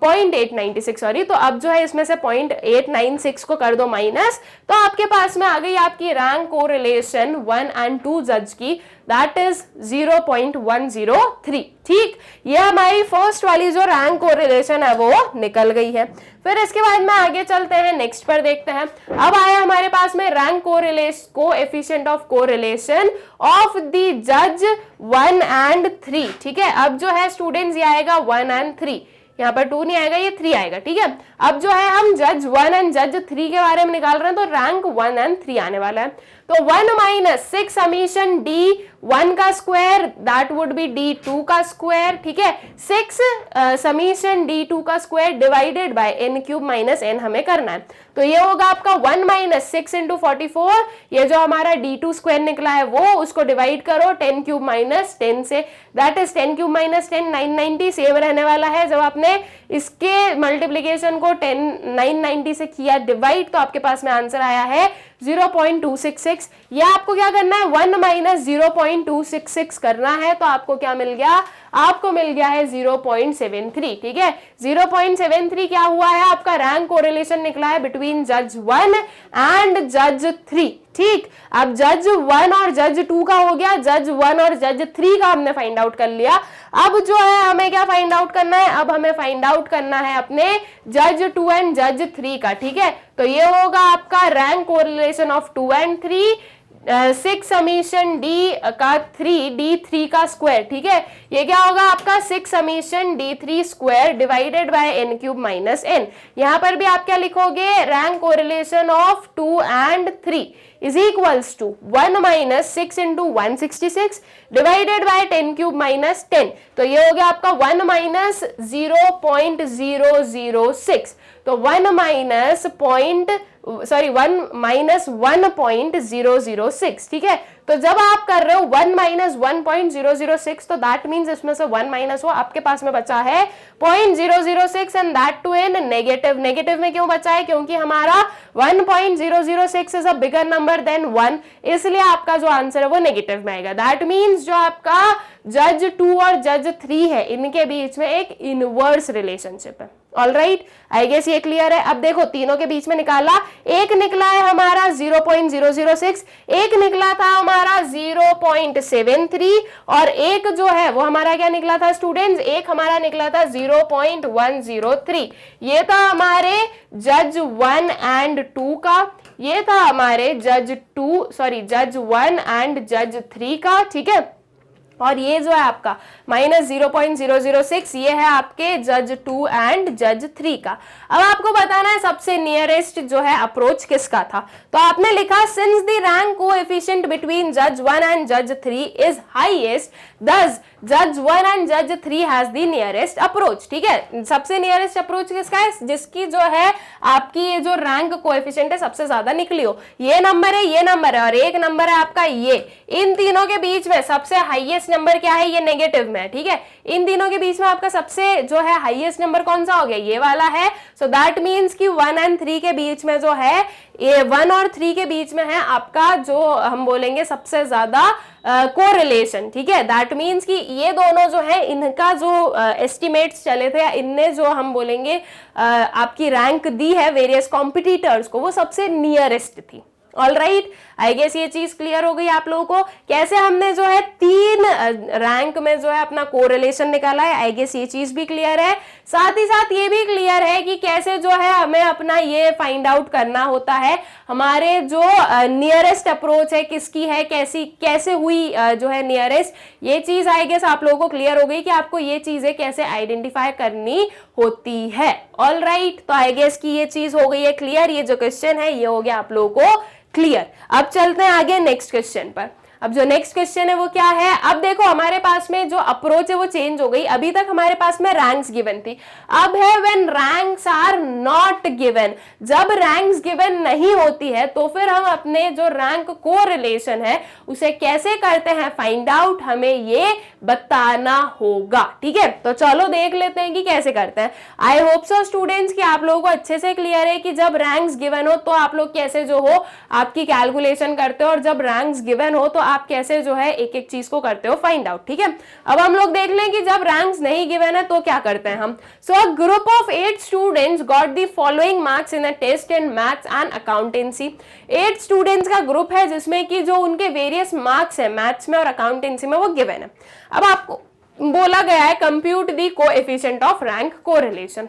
0.896 सॉरी, तो अब जो है इसमें से 0.896 को कर दो माइनस, तो आपके पास में आ गई आपकी रैंक कोरिलेशन 1 एंड 2 जज की, दैट इज 0.103, ठीक। ये हमारी फर्स्ट वाली जो रैंक कोरिलेशन है वो निकल गई है। फिर इसके बाद में आगे चलते हैं, नेक्स्ट पर देखते हैं। अब आया हमारे पास में rank correlation coefficient of correlation of the जज 1 एंड 3, ठीक है। अब जो है स्टूडेंट्स ये आएगा 1 एंड 3, यहाँ पर 2 नहीं आएगा, ये 3 आएगा, ठीक है। अब जो है हम जज 1 एंड जज 3 के बारे में निकाल रहे हैं, तो रैंक 1 एंड 3 आने वाला है। तो 1 माइनस 6 समीशन D 1 का square that would B d2 का स्क्वायर, ठीक है। 6 समीशन d2 का square divided by n cube minus n हमें करना है। तो ये होगा आपका 1 माइनस 6 इंटू 44, ये जो हमारा d2 स्क्वायर निकला है वो, उसको डिवाइड करो 10 क्यूब माइनस 10 से, that is 10 cube minus 10 990, same रहने वाला है। जब आपने इसके मल्टीप्लीकेशन को 990 से किया डिवाइड, तो आपके पास में आंसर आया है 0.266। ये आपको क्या करना है, 1 माइनस 0.266 करना है, तो आपको क्या मिल गया, आपको मिल गया है 0.73, ठीक है। 0.73 क्या हुआ है, आपका रैंक कोरिलेशन निकला है बिटवीन जज 1 एंड जज 3, ठीक। अब जज 1 और जज 2 का हो गया, जज 1 और जज 3 का हमने फाइंड आउट कर लिया। अब जो है हमें क्या फाइंड आउट करना है, अब हमें फाइंड आउट करना है अपने जज 2 एंड जज 3 का, ठीक है। तो ये होगा आपका rank correlation of 2 and 3, 6 summation d का 3 d3 का स्क्वायर, ठीक है। ये क्या होगा आपका 6 summation d3 square divided by n cube minus n। यहां पर भी आप क्या लिखोगे, rank correlation of 2 and 3 is equals to 1 minus 6 into 166 divided by 10 cube minus 10। तो ये हो गया आपका 1 minus 0.006, तो 1 minus 1.006, ठीक है। तो जब आप कर रहे हो 1 minus 1.006, तो दैट मीन्स इसमें से 1 माइनस हो, आपके पास में बचा है 0.006 and that too in negative. Negative में क्यों बचा है, क्योंकि हमारा 1.006 is a bigger number than 1, इसलिए आपका जो आंसर है वो नेगेटिव में आएगा। दैट मीन्स जो आपका जज 2 और जज 3 है, इनके बीच में एक इनवर्स रिलेशनशिप है। ऑलराइट, आई गेस ये क्लियर है। अब देखो तीनों के बीच में निकाला, एक निकला है हमारा 0.006, एक निकला था हमारा 0.73 और एक जो है वो हमारा क्या निकला था स्टूडेंट्स, एक हमारा निकला था 0.103। ये था हमारे जज 1 एंड 2 का, ये था हमारे जज 1 एंड जज 3 का, ठीक है। और ये जो है आपका माइनस 0.006, ये है आपके जज 2 एंड जज 3 का। अब आपको बताना है सबसे नियरेस्ट जो है अप्रोच किसका था। तो आपने लिखा since the rank coefficient between जज 1 एंड जज 3 इज हाईएस्ट, thus जज 1 एंड जज 3 हैज द नियरेस्ट अप्रोच, ठीक है। सबसे नियरेस्ट अप्रोच किसका है, जिसकी जो है आपकी ये जो रैंक कोएफिशिएंट है सबसे ज्यादा निकली हो। ये नंबर है, ये नंबर है और एक नंबर है आपका ये। इन तीनों के बीच में सबसे हाईएस्ट नंबर क्या है, ये नेगेटिव में है, ठीक है। इन तीनों के बीच में आपका सबसे जो है हाईएस्ट नंबर कौन सा हो गया, ये वाला है। सो दैट मीन्स कि 1 एंड 3 के बीच में जो है, ये 1 और 3 के बीच में है आपका जो हम बोलेंगे सबसे ज्यादा कोरिलेशन, ठीक है। दैट मीन्स कि ये दोनों जो है इनका जो एस्टिमेट्स चले थे, इनने जो हम बोलेंगे आपकी रैंक दी है वेरियस कॉम्पिटिटर्स को, वो सबसे नियरेस्ट थी। ऑलराइट, आई गेस ये चीज क्लियर हो गई आप लोगों को, कैसे हमने जो है 3 रैंक में जो है अपना कोरिलेशन निकाला है। आई गेस ये चीज भी क्लियर है। साथ ही साथ ये भी क्लियर है कि कैसे जो है हमें अपना ये फाइंड आउट करना होता है हमारे जो नियरेस्ट अप्रोच है किसकी है, कैसे हुई जो है नियरेस्ट। ये चीज आई गेस आप लोगों को क्लियर हो गई कि आपको ये चीजें कैसे आइडेंटिफाई करनी होती है। ऑलराइट, तो आई गेस की ये चीज हो गई है क्लियर। ये जो क्वेश्चन है ये हो गया आप लोगों को क्लियर। अब चलते हैं आगे नेक्स्ट क्वेश्चन पर। अब जो नेक्स्ट क्वेश्चन है वो क्या है, अब देखो हमारे पास में जो अप्रोच है वो चेंज हो गई। अभी तक हमारे पास में रैंक्स गिवन थी, अब है when ranks are not given. जब रैंक्स गिवन नहीं होती है तो फिर हम अपने जो रैंक कोरिलेशन है उसे कैसे करते हैं फाइंड आउट, हमें ये बताना होगा, ठीक है। तो चलो देख लेते हैं कि कैसे करते हैं। आई होप सो स्टूडेंट्स कि आप लोगों को अच्छे से क्लियर है कि जब रैंक्स गिवन हो तो आप लोग कैसे जो हो आपकी कैलकुलेशन करते हो, और जब रैंक्स गिवन हो तो आप कैसे जो है एक एक चीज को करते हो फाइंड आउट, ठीक है। अब हम लोग देख लें कि जब रैंक्स नहीं गिवन है तो क्या करते हैं हम। So a group of 8 students got the following marks in a test in maths and accountancy. 8 students का ग्रुप है जिसमें कि जो उनके वेरियस मार्क्स है मैथ्स में और अकाउंटेंसी में वो गिवन है। अब आपको बोला गया है compute the coefficient of rank correlation.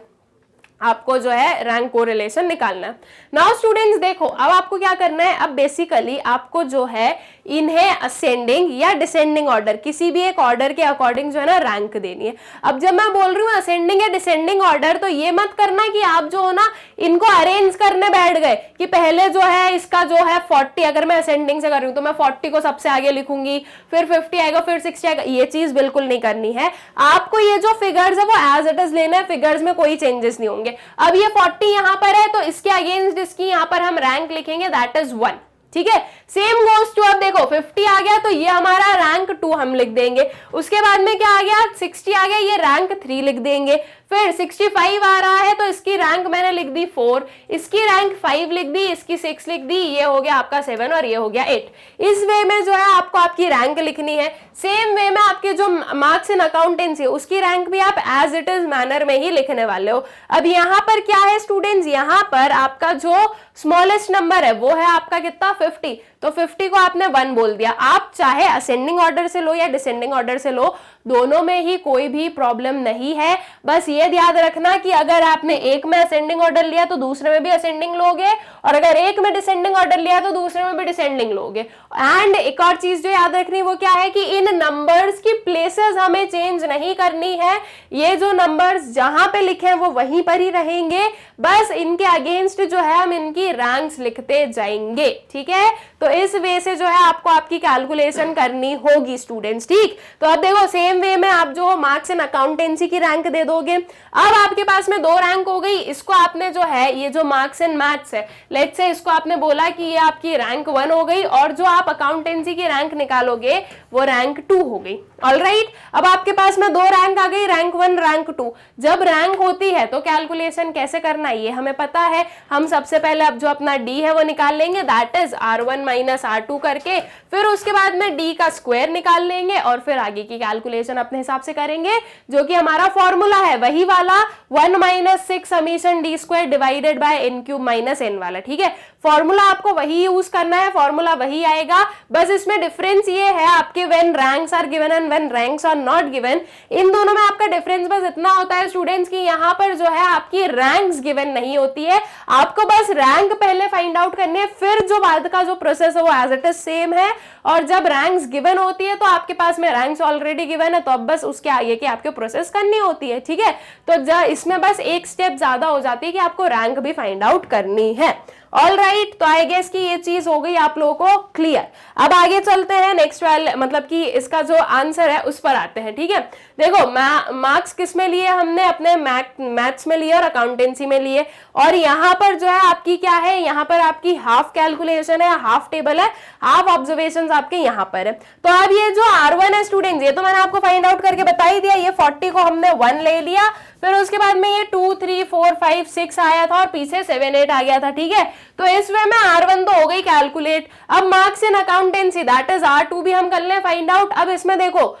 आपको जो है रैंक कोरिलेशन निकालना है। नाउ स्टूडेंट्स देखो, अब आपको क्या करना है, अब बेसिकली आपको जो है इन्हें असेंडिंग या डिसेंडिंग ऑर्डर, किसी भी एक ऑर्डर के अकॉर्डिंग जो है ना रैंक देनी है। अब जब मैं बोल रही हूँ असेंडिंग या डिसेंडिंग ऑर्डर, तो ये मत करना कि आप जो हो ना इनको अरेंज करने बैठ गए कि पहले जो है इसका जो है 40, अगर मैं असेंडिंग से कर रही हूँ तो मैं 40 को सबसे आगे लिखूंगी, फिर 50 आएगा, फिर 60 आएगा। ये चीज बिल्कुल नहीं करनी है आपको। ये जो फिगर्स है वो एज इट इज लेना है, फिगर्स में कोई चेंजेस नहीं होंगे। अब ये 40 यहां पर है तो इसके अगेंस्ट इसकी यहां पर हम रैंक लिखेंगे, दैट इज 1। ठीक है, सेम गोस टू, अब देखो 50 आ गया तो ये हमारा रैंक 2 हम लिख देंगे। उसके बाद में क्या आ गया, 60 आ गया, ये रैंक 3 लिख देंगे। फिर 65 आ रहा है तो इसकी रैंक मैंने लिख दी 4, इसकी रैंक 5 लिख दी, इसकी 6 लिख दी, ये हो गया आपका 7 और ये हो गया 8। इस वे में जो है आपको आपकी रैंक लिखनी है। सेम वे में आपके जो मार्क्स इन अकाउंटेंसी उसकी रैंक भी आप एज इट इज मैनर में ही लिखने वाले हो। अब यहाँ पर क्या है स्टूडेंट्स, यहाँ पर आपका जो स्मॉलेस्ट नंबर है वो है आपका कितना, 50, तो 50 को आपने 1 बोल दिया। आप चाहे असेंडिंग ऑर्डर से लो या डिसेंडिंग ऑर्डर से लो, दोनों में ही कोई भी प्रॉब्लम नहीं है। बस ये ध्यान रखना कि अगर आपने एक में असेंडिंग ऑर्डर लिया तो दूसरे में भी असेंडिंग लोगे, और अगर एक में डिसेंडिंग ऑर्डर लिया तो दूसरे में भी डिसेंडिंग लोगे। एंड एक और चीज जो याद रखनी वो क्या है कि इन नंबर्स की प्लेसेस हमें चेंज नहीं करनी है। ये जो नंबर्स जहां पे लिखे हैं वो वहीं पर ही रहेंगे, बस इनके अगेंस्ट जो है हम इनकी रैंक्स लिखते जाएंगे। ठीक है, तो इस वे से जो है आपको आपकी कैलकुलेशन करनी होगी स्टूडेंट्स। ठीक, तो अब देखो सेम वे में आप जो मार्क्स इन अकाउंटेंसी की रैंक दे दोगे। अब आपके पास में 2 रैंक हो गई, इसको आपने जो है ये जो मार्क्स इन मैथ्स है, लेट्स से इसको आपने बोला कि ये आपकी रैंक 1 हो गई, और जो आप अकाउंटेंसी की रैंक निकालोगे वो रैंक 2 हो गई। ऑलराइट, अब आपके पास में 2 रैंक आ गई, रैंक 1 रैंक 2। जब रैंक होती है तो कैलकुलेशन कैसे करना है ये हमें पता है। हम सबसे पहले अब जो अपना डी है वो निकाल लेंगे, that is R1 minus R2 करके, फिर उसके बाद में डी का स्क्वायर निकाल लेंगे और फिर आगे की कैलकुलेशन अपने हिसाब से करेंगे, जो कि हमारा फॉर्मूला है वही वाला 1 minus 6 summation D square divided by n cube minus n वाला। ठीक है, फॉर्मूला आपको वही यूज करना है, फॉर्मूला वही आएगा, बस इसमें डिफरेंस ये है आपके when ranks are given and when ranks are not given, इन दोनों में आपका डिफरेंस बस इतना होता है स्टूडेंट्स कि यहाँ पर जो है आपकी रैंक्स गिवन नहीं होती है, आपको बस रैंक पहले फाइंड आउट करनी है, फिर जो बाद का जो प्रोसेस है वो एज इट इज सेम है। और जब रैंक्स गिवन होती है तो आपके पास में रैंक्स ऑलरेडी गिवन है, तो अब बस उसके आगे की आपके प्रोसेस करनी होती है। ठीक है, तो इसमें बस एक स्टेप ज्यादा हो जाती है कि आपको रैंक भी फाइंड आउट करनी है। ऑल राइट, तो आई गेस कि ये चीज हो गई आप लोगों को क्लियर। अब आगे चलते हैं नेक्स्ट वाले, मतलब कि इसका जो आंसर है उस पर आते हैं। ठीक है, देखो मार्क्स किस में लिए हमने, अपने मैथ्स में लिए और अकाउंटेंसी में लिए, और यहाँ पर जो है आपकी क्या है, यहाँ पर आपकी हाफ कैलकुलेशन है, हाफ टेबल है, हाफ ऑब्जर्वेशन आपके यहाँ पर है। तो अब ये जो R1 है स्टूडेंट्स, ये तो मैंने आपको फाइंड आउट करके बता ही दिया, ये 40 को हमने 1 ले लिया, फिर उसके बाद में ये 2 3 4 5 6 आया था और पीछे 7 8 आ गया था। ठीक है, तो इस वे में R1 तो हो गई कैलकुलेट। अब marks in accountancy that is R2 भी हम कर लें फाइंड आउट। अब इसमें देखो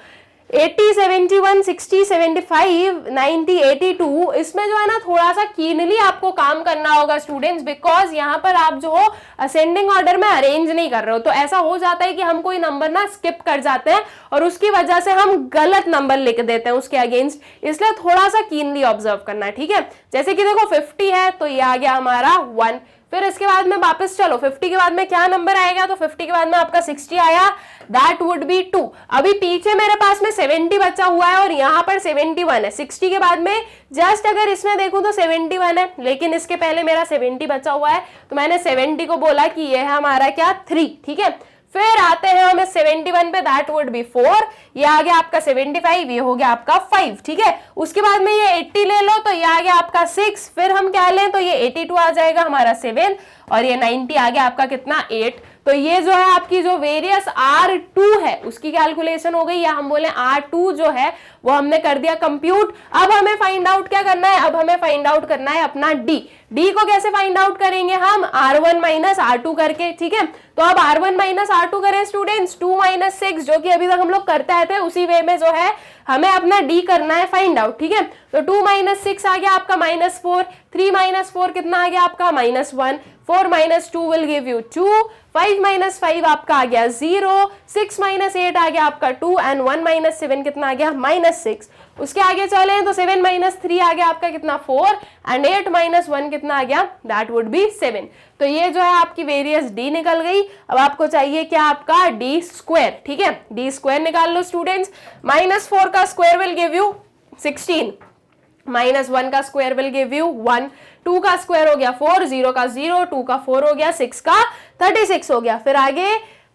80 71 60 75 90 82, इसमें जो है ना थोड़ा सा कीनली आपको काम करना होगा स्टूडेंट्स, बिकॉज यहाँ पर आप जो हो असेंडिंग ऑर्डर में अरेंज नहीं कर रहे हो, तो ऐसा हो जाता है कि हम कोई नंबर ना स्किप कर जाते हैं और उसकी वजह से हम गलत नंबर लिख देते हैं उसके अगेंस्ट, इसलिए थोड़ा सा कीनली ऑब्जर्व करना है। ठीक है, जैसे कि देखो 50 है तो ये आ गया हमारा 1, फिर इसके बाद में वापस चलो 50 के बाद में क्या नंबर आएगा, तो 50 के बाद में आपका 60 आया, दैट वुड बी 2। अभी पीछे मेरे पास में 70 बचा हुआ है और यहाँ पर 71 है। 60 के बाद में जस्ट अगर इसमें देखूं तो 71 है, लेकिन इसके पहले मेरा 70 बचा हुआ है, तो मैंने 70 को बोला कि ये है हमारा क्या 3। ठीक है, फिर आते हैं हमें 71 पे, दैट वुड बी 4, ये आ गया आपका 75, ये हो गया आपका 5। ठीक है, उसके बाद में ये 80 ले लो तो ये आ गया आपका 6, फिर हम क्या लें तो ये 82 आ जाएगा हमारा 7, और ये 90 आ गया आपका कितना 8। तो ये जो है आपकी जो वेरियस R2 है उसकी कैलकुलेशन हो गई, या हम बोले R2 जो है वो हमने कर दिया कंप्यूट। अब हमें फाइंड आउट क्या करना है, अब हमें फाइंड आउट करना है अपना डी को कैसे फाइंड आउट करेंगे हम, R1 माइनस R2 करके। ठीक है, तो अब R1 माइनस R2 करें स्टूडेंट्स, 2 माइनस 6 जो कि अभी तक हम लोग करते आए थे उसी वे में जो है हमें अपना डी करना है फाइंड आउट। ठीक है, तो 2 माइनस 6 आ गया आपका -4, 3 माइनस 4 कितना आ गया आपका -1, 4 minus 2 will give you 2, 5 minus 5 आपका आ गया 0, 6 माइनस 8 आ गया आपका 2 एंड 1 माइनस 7 कितना आ गया -6। उसके आगे चले तो 7 माइनस 3 आ गया आपका कितना 4 एंड 8 माइनस 1 कितना आ गया, दैट वुड बी 7। तो ये जो है आपकी वेरियस d निकल गई। अब आपको चाहिए क्या, आपका d स्क्वायर। ठीक है, d स्क्वायर निकाल लो स्टूडेंट्स। -4 का स्क्वायर विल गिव यू 16, -1 का स्क्वायर विल गिव यू 1, 2 का स्क्वायर हो गया 4, 0 का 0, 2 का 4 हो गया, 6 का 36 हो गया। फिर आगे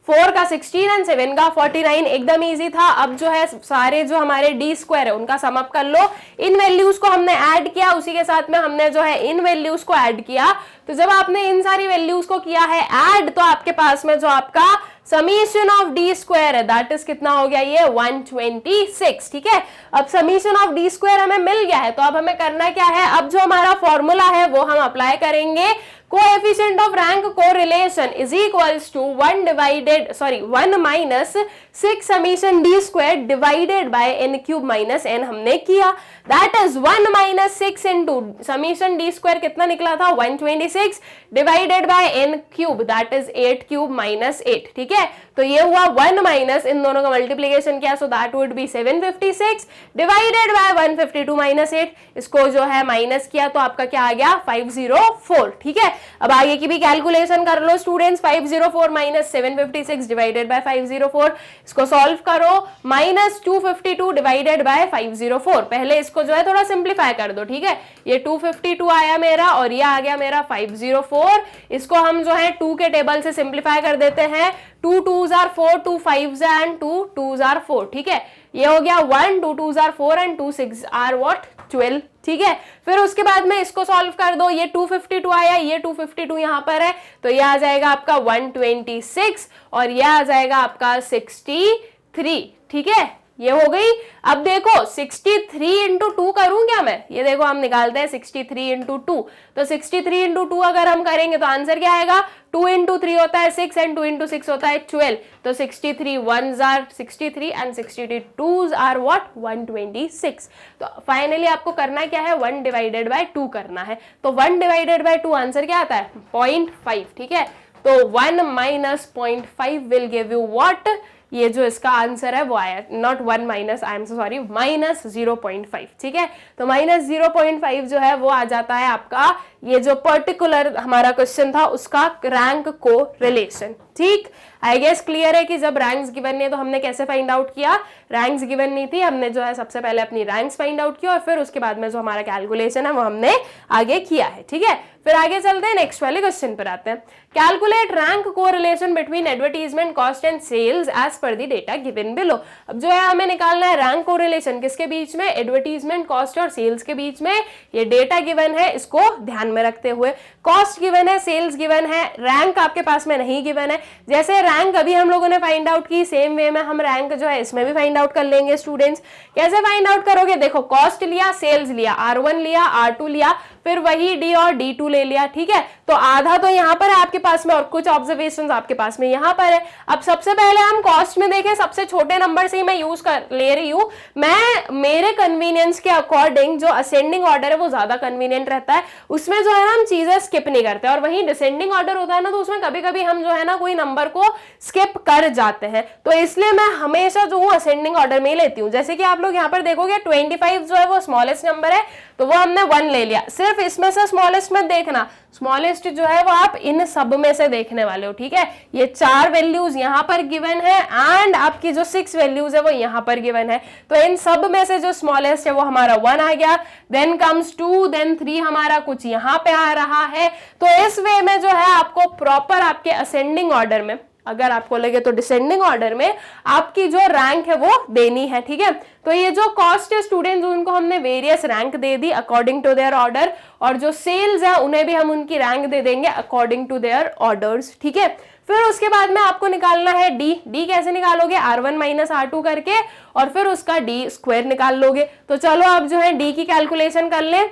4 का 16 एंड 7 का 49, एकदम इजी था। अब जो है सारे जो हमारे डी स्क्वायर है उनका सम अप कर लो। इन वैल्यूज को हमने ऐड किया, उसी के साथ में हमने जो है इन वैल्यूज को ऐड किया। तो जब आपने इन सारी वैल्यूज को किया है ऐड, तो आपके पास में जो आपका समीशन ऑफ डी स्क्वायर है दैट इज कितना हो गया, ये 126। ठीक है, अब समीशन ऑफ डी स्क्वायर हमें मिल गया है, तो अब हमें करना क्या है, अब जो हमारा फॉर्मूला है वो हम अप्लाई करेंगे। Coefficient of rank correlation is equals to 1 minus 6 summation D square divided by n cube minus n हमने किया। That is 1 minus 6 into summation D square कितना निकला था 126 divided by n cube that is 8 cube minus 8। ठीक है, तो ये हुआ 1 माइनस इन दोनों का मल्टीप्लीकेशन किया, so that would B 756 divided by 152 minus 8। इसको जो है माइनस किया तो आपका क्या आ गया 504। ठीक है, अब आगे की भी कैलकुलेशन कर लो स्टूडेंट्स। 504 माइनस 756 डिवाइडेड बाय 504, इसको सॉल्व करो। -252 डिवाइडेड बाय 504, पहले इसको जो है थोड़ा सिंप्लीफाई कर दो। ठीक है, ये 252 आया मेरा और ये आ गया मेरा 504। इसको हम जो है 2 के टेबल से सिंप्लीफाई कर देते हैं। 2 2s are 4, 2 5s and 2 2s are 4। ठीक है, ये हो गया 1, 2 2s are 4 and 2 6 are what 12। ठीक है, फिर उसके बाद में इसको सॉल्व कर दो। ये 252 आया, ये 252 यहां पर है, तो ये आ जाएगा आपका 126 और ये आ जाएगा आपका 63। ठीक है, ये हो गई। अब देखो 63 इंटू 2 करूं क्या मैं, ये देखो हम निकालते हैं 63 इंटू 2, तो 63 इंटू 2 अगर हम करेंगे तो आंसर क्या आएगा, 2 इंटू 3 होता है 6 एंड 2 इंटू 6 होता है 12। तो 63 1s are 63 and 62 2s are what 126। तो फाइनली आपको करना क्या है, 1 डिवाइडेड बाय 2 करना है। तो 1 डिवाइडेड बाय 2 आंसर क्या आता है 0.5। ठीक है, तो 1 minus 0.5 will give you what, ये जो इसका आंसर है वो आया, not 1 minus, I am so sorry, -0.5। ठीक है, तो -0.5 जो है वो आ जाता है आपका, ये जो पर्टिकुलर हमारा क्वेश्चन था उसका रैंक को रिलेशन। ठीक, आई गेस क्लियर है कि जब रैंक्स गिवन नहीं है तो हमने कैसे फाइंड आउट किया, रैंक्स गिवन नहीं थी, हमने जो है सबसे पहले अपनी रैंक्स फाइंड आउट किया और फिर उसके बाद में जो हमारा कैलकुलेशन है वो हमने आगे किया है। ठीक है, फिर आगे चलते हैं, नेक्स्ट वाले क्वेश्चन पर आते हैं। Calculate rank correlation between advertisement cost and sales as per the data given below. अब जो है हमें निकालना है रैंक कोरिलेशन किसके बीच में, एडवर्टीजमेंट कॉस्ट और सेल्स के बीच में। ये डेटा गिवन है, इसको ध्यान में रखते हुए, कॉस्ट गिवन है, सेल्स गिवन है, रैंक आपके पास में नहीं गिवन है। जैसे रैंक अभी हम लोगों ने फाइंड आउट की, सेम वे में हम रैंक जो है इसमें भी फाइंड आउट कर लेंगे स्टूडेंट्स। कैसे फाइंड आउट करोगे, देखो कॉस्ट लिया, सेल्स लिया, R1 लिया, R2 लिया, फिर वही D और D2 ले लिया। ठीक है, तो आधा तो यहाँ पर है आपके पास में और कुछ ऑब्जर्वेशंस आपके पास में यहाँ पर है। अब सबसे पहले हम कॉस्ट में देखें, सबसे छोटे नंबर से ही मैं यूज कर ले रही हूँ, मैं मेरे कन्वीनियंस के अकॉर्डिंग जो असेंडिंग ऑर्डर है वो ज्यादा कन्वीनियंट रहता है, उसमें जो है ना हम चीजें स्किप नहीं करते, और वहीं डिसेंडिंग ऑर्डर होता है ना तो उसमें कभी कभी हम जो है ना कोई नंबर को स्किप कर जाते हैं, तो इसलिए मैं हमेशा जो हूँ असेंडिंग ऑर्डर में ही लेती हूँ। जैसे कि आप लोग यहाँ पर देखोगे 25 जो है वो स्मॉलेस्ट नंबर है, तो वो हमने 1 ले लिया। सिर्फ इसमें से स्मॉलेस्ट मत देखना, स्मॉलेस्ट जो है वो आप इन सब में से देखने वाले हो। ठीक है, ये 4 वैल्यूज यहाँ पर गिवन है एंड आपकी जो 6 वैल्यूज है वो यहाँ पर गिवन है, तो इन सब में से जो स्मॉलेस्ट है वो हमारा 1 आ गया, देन कम्स 2, देन 3 हमारा कुछ यहाँ पे आ रहा है। तो इस वे में जो है आपको प्रॉपर आपके असेंडिंग ऑर्डर में, अगर आपको लगे तो डिसेंडिंग ऑर्डर में आपकी जो रैंक है वो देनी है। ठीक है, तो ये जो कॉस्ट है स्टूडेंट्स उनको हमने वेरियस रैंक दे दी अकॉर्डिंग टू देयर ऑर्डर, और जो सेल्स है उन्हें भी हम उनकी रैंक दे देंगे अकॉर्डिंग टू देयर ऑर्डर्स। ठीक है, फिर उसके बाद में आपको निकालना है डी कैसे निकालोगे, R1 माइनस R2 करके, और फिर उसका डी स्क्वायर निकाल लोगे। तो चलो अब जो है डी की कैलकुलेशन कर ले।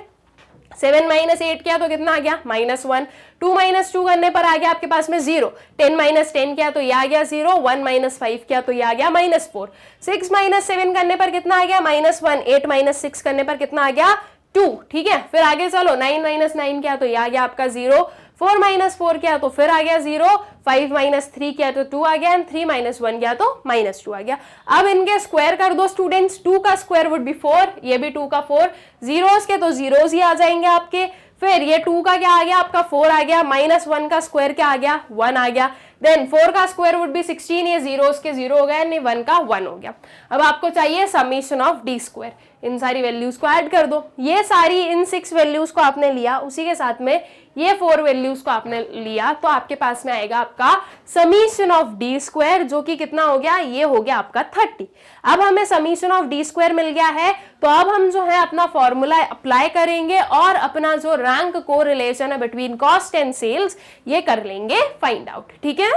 7 माइनस 8 किया तो कितना आ गया -1, 2 माइनस 2 करने पर आ गया आपके पास में 0, 10 माइनस 10 किया तो ये आ गया 0, 1 माइनस 5 किया तो ये आ गया -4, 6 माइनस 7 करने पर कितना आ गया -1, 8 माइनस 6 करने पर कितना आ गया 2। ठीक है, फिर आगे चलो 9 माइनस 9 किया तो ये आ गया आपका 0, 4 माइनस 4 किया तो फिर आ गया 0, 5 माइनस 3 किया तो 2 आ गया, एंड 3 माइनस 1 किया तो -2 आ गया। अब इनके स्क्वायर कर दो स्टूडेंट्स, 2 का स्क्वायर वुड बी 4, ये भी 2 का 4, जीरोस के तो जीरोस ही आ जाएंगे आपके। फिर ये 2 का क्या आ गया आपका 4 आ गया, -1 का स्क्वायर क्या आ गया 1 आ गया, देन 4 का स्क्वायर वुड बी 16, ये जीरोस के 0 हो गया, यानी 1 का 1 हो गया। अब आपको चाहिए समीशन ऑफ डी स्क्वायर, इन सारी वैल्यूज को ऐड कर दो। ये सारी इन 6 वैल्यूज को आपने लिया, उसी के साथ में ये 4 वैल्यूज को आपने लिया, तो आपके पास में आएगा आपका समीशन ऑफ डी स्क्वायर, जो कि कितना हो गया, ये हो गया आपका 30। अब हमें समीशन ऑफ डी स्क्वायर मिल गया है, तो अब हम जो है अपना फॉर्मूला अप्लाई करेंगे और अपना जो रैंक को रिलेशन है बिटवीन कॉस्ट एंड सेल्स, ये कर लेंगे फाइंड आउट। ठीक है,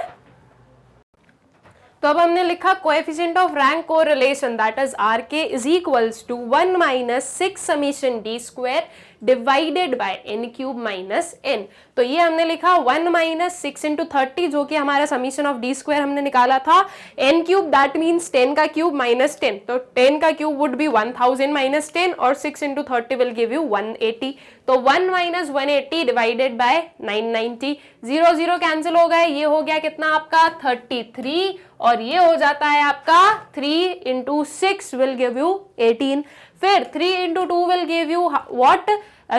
तो अब हमने लिखा coefficient of rank correlation that is are के is equals to 1 minus 6 summation D square divided by n cube minus n। तो ये हमने लिखा 1 माइनस 6 इंटू 30, जो कि हमारा समीशन ऑफ डी स्क्वायर हमने निकाला था, n क्यूब दैट मीन्स 10 का क्यूब माइनस 10, तो 10 का क्यूब वुड बी 1000 माइनस 10 और 6 इंटू 30 विल गिव यू 180। तो 1 माइनस 180 डिवाइडेड बाय 990, 0 0 कैंसिल हो गए, ये हो गया कितना आपका 33, और ये हो जाता है आपका 3 इंटू 6 विल गिव यू 18, फिर 3 into 2 will give you what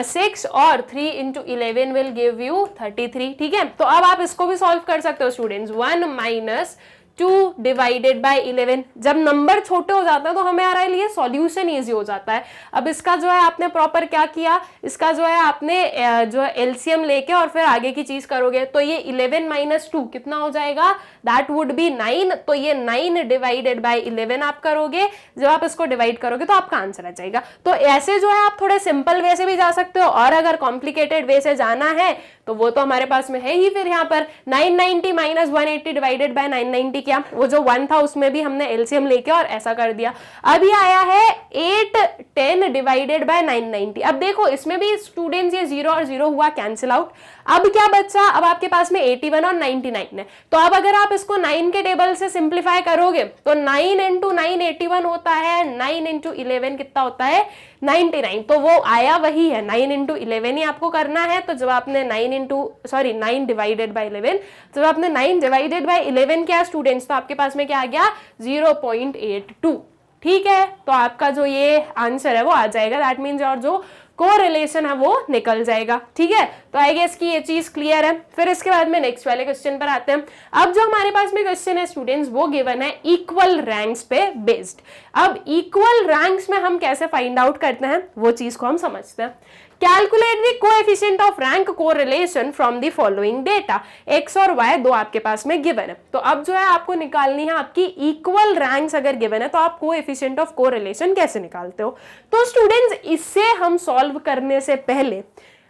6, और 3 इंटू 11 विल गिव यू 33। ठीक है, तो अब आप इसको भी सॉल्व कर सकते हो स्टूडेंट्स, 1 माइनस 2 डिवाइडेड बाय 11। जब नंबर छोटे हो जाता है तो हमारे लिए सॉल्यूशन इजी हो जाता है। अब इसका जो है आपने प्रॉपर क्या किया, इसका जो है आपने जो है एलसीएम लेके और फिर आगे की चीज करोगे, तो ये 11 माइनस 2 कितना हो जाएगा, दैट वुड बी 9, तो ये 9 डिवाइडेड बाय 11 आप करोगे, जब आप इसको डिवाइड करोगे तो आपका आंसर आ जाएगा। तो ऐसे जो है आप थोड़े सिंपल वे से भी जा सकते हो, और अगर कॉम्प्लिकेटेड वे से जाना है तो वो तो हमारे पास में है ही। फिर यहाँ पर 990 माइनस 180 डिवाइडेड बाय 990 क्या, वो जो 1 था उसमें भी हमने एलसीएम लेके और ऐसा कर दिया। अब ये आया है 810 डिवाइडेड बाय 990। अब देखो इसमें भी स्टूडेंट्स ये 0 और 0 हुआ कैंसिल आउट। अब क्या बचा, अब आपके पास में 81 और 99 है, तो अब अगर आप इसको 9 के टेबल से सिंप्लीफाई करोगे तो 9 इंटू 9 81 होता है, 9 इंटू 11 कितना होता है 99, तो वो आया वही है, 9 इंटू 11 ही आपको करना है। तो जब आपने 9 डिवाइडेड बाय 11, जब आपने 9 डिवाइडेड बाय 11 किया स्टूडेंट्स, तो आपके पास में क्या आ गया 0.82। ठीक है, तो आपका जो ये आंसर है वो आ जाएगा, दैट मीन्स और जो कोरिलेशन है वो निकल जाएगा। ठीक है, तो आई गेस कि ये चीज क्लियर है। फिर इसके बाद में नेक्स्ट वाले क्वेश्चन पर आते हैं। अब जो हमारे पास में क्वेश्चन है स्टूडेंट्स, वो गिवन है इक्वल रैंक्स पे बेस्ड। अब इक्वल रैंक्स में हम कैसे फाइंड आउट करते हैं वो चीज को हम समझते हैं। Calculate the coefficient of rank correlation from the following data, x और y दो आपके पास में गिवन है। तो अब जो है आपको निकालनी है आपकी इक्वल रैंक्स अगर गिवन है तो आप कोएफिशिएंट ऑफ कोरिलेशन कैसे निकालते हो। तो स्टूडेंट्स इससे हम सॉल्व करने से पहले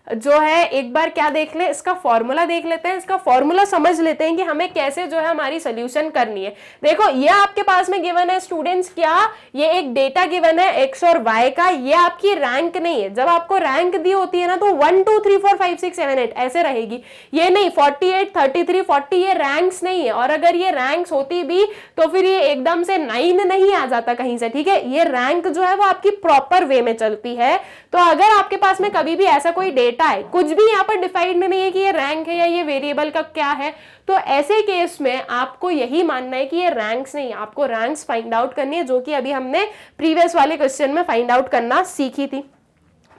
जो है एक बार क्या देख ले, इसका फॉर्मूला देख लेते हैं, इसका फॉर्मूला समझ लेते हैं कि हमें कैसे जो है हमारी सोल्यूशन करनी है। देखो ये आपके पास में गिवन है स्टूडेंट्स, क्या ये एक डेटा गिवन है x और y का, ये आपकी रैंक नहीं है। जब आपको रैंक दी होती है ना तो 1 2 3 4 5 6 7 8 ऐसे रहेगी, ये नहीं 48 33 40, ये रैंक्स नहीं है। और अगर ये रैंक्स होती भी तो फिर ये एकदम से 9 नहीं आ जाता कहीं से। ठीक है, ये रैंक जो है वो आपकी प्रॉपर वे में चलती है। तो अगर आपके पास में कभी भी ऐसा कोई डेटा है, कुछ भी यहाँ पर डिफाइंड नहीं है कि ये रैंक है या ये वेरिएबल का क्या है, तो ऐसे केस में आपको यही मानना है कि ये रैंक्स नहीं है, आपको रैंक्स फाइंड आउट करनी है, जो कि अभी हमने प्रीवियस वाले क्वेश्चन में फाइंड आउट करना सीखी थी।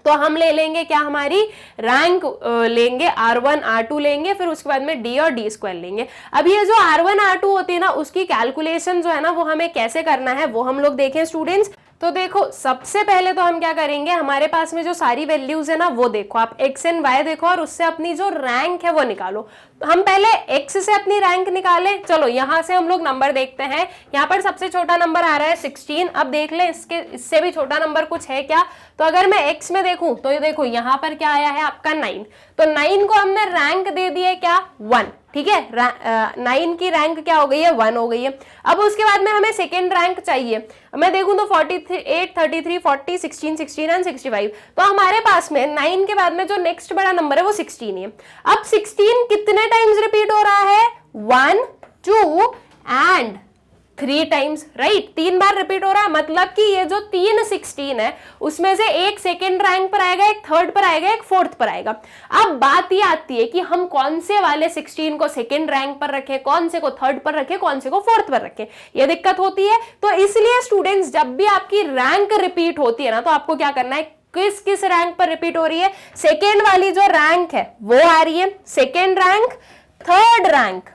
तो हम ले लेंगे क्या, हमारी रैंक लेंगे R1 R2 लेंगे, फिर उसके बाद में D और D स्क्वायर लेंगे। अब ये जो R1 R2 होती है ना, उसकी कैलकुलेशन जो है ना वो हमें कैसे करना है वो हम लोग देखें स्टूडेंट्स। तो देखो सबसे पहले तो हम क्या करेंगे, हमारे पास में जो सारी वैल्यूज है ना वो देखो, आप x एंड y देखो और उससे अपनी जो रैंक है वो निकालो। हम पहले x से अपनी रैंक निकाले। चलो यहाँ से हम लोग नंबर देखते हैं, यहाँ पर सबसे छोटा नंबर आ रहा है 16। अब देख ले इससे भी छोटा नंबर कुछ है क्या। तो अगर मैं x में देखूं तो ये देखो यहाँ पर क्या आया है आपका 9, तो 9 को हमने रैंक दे दी है क्या 1। ठीक है, 9 की रैंक क्या हो गई है 1 हो गई है। अब उसके बाद में हमें सेकेंड रैंक चाहिए। मैं देखूं तो 48 33 40 16 16 एंड 65। तो हमारे पास में 9 के बाद में जो नेक्स्ट बड़ा नंबर है वो 16 है। अब 16 कितने टाइम्स रिपीट हो रहा है 1 2 and 3 times, right, 3 bar repeat हो रहा है, मतलब कि ये जो 3 16 है उसमें से एक सेकेंड रैंक पर आएगा, एक थर्ड पर आएगा, एक फोर्थ पर आएगा। अब बात ये आती है कि हम कौन से वाले 16 को सेकेंड रैंक पर रखें, कौन से को थर्ड पर रखें, कौन से को फोर्थ पर रखें, ये दिक्कत होती है। तो इसलिए स्टूडेंट्स जब भी आपकी रैंक रिपीट होती है ना, तो आपको क्या करना है, किस किस रैंक पर रिपीट हो रही है, सेकेंड वाली जो रैंक है वो आ रही है, second rank, third rank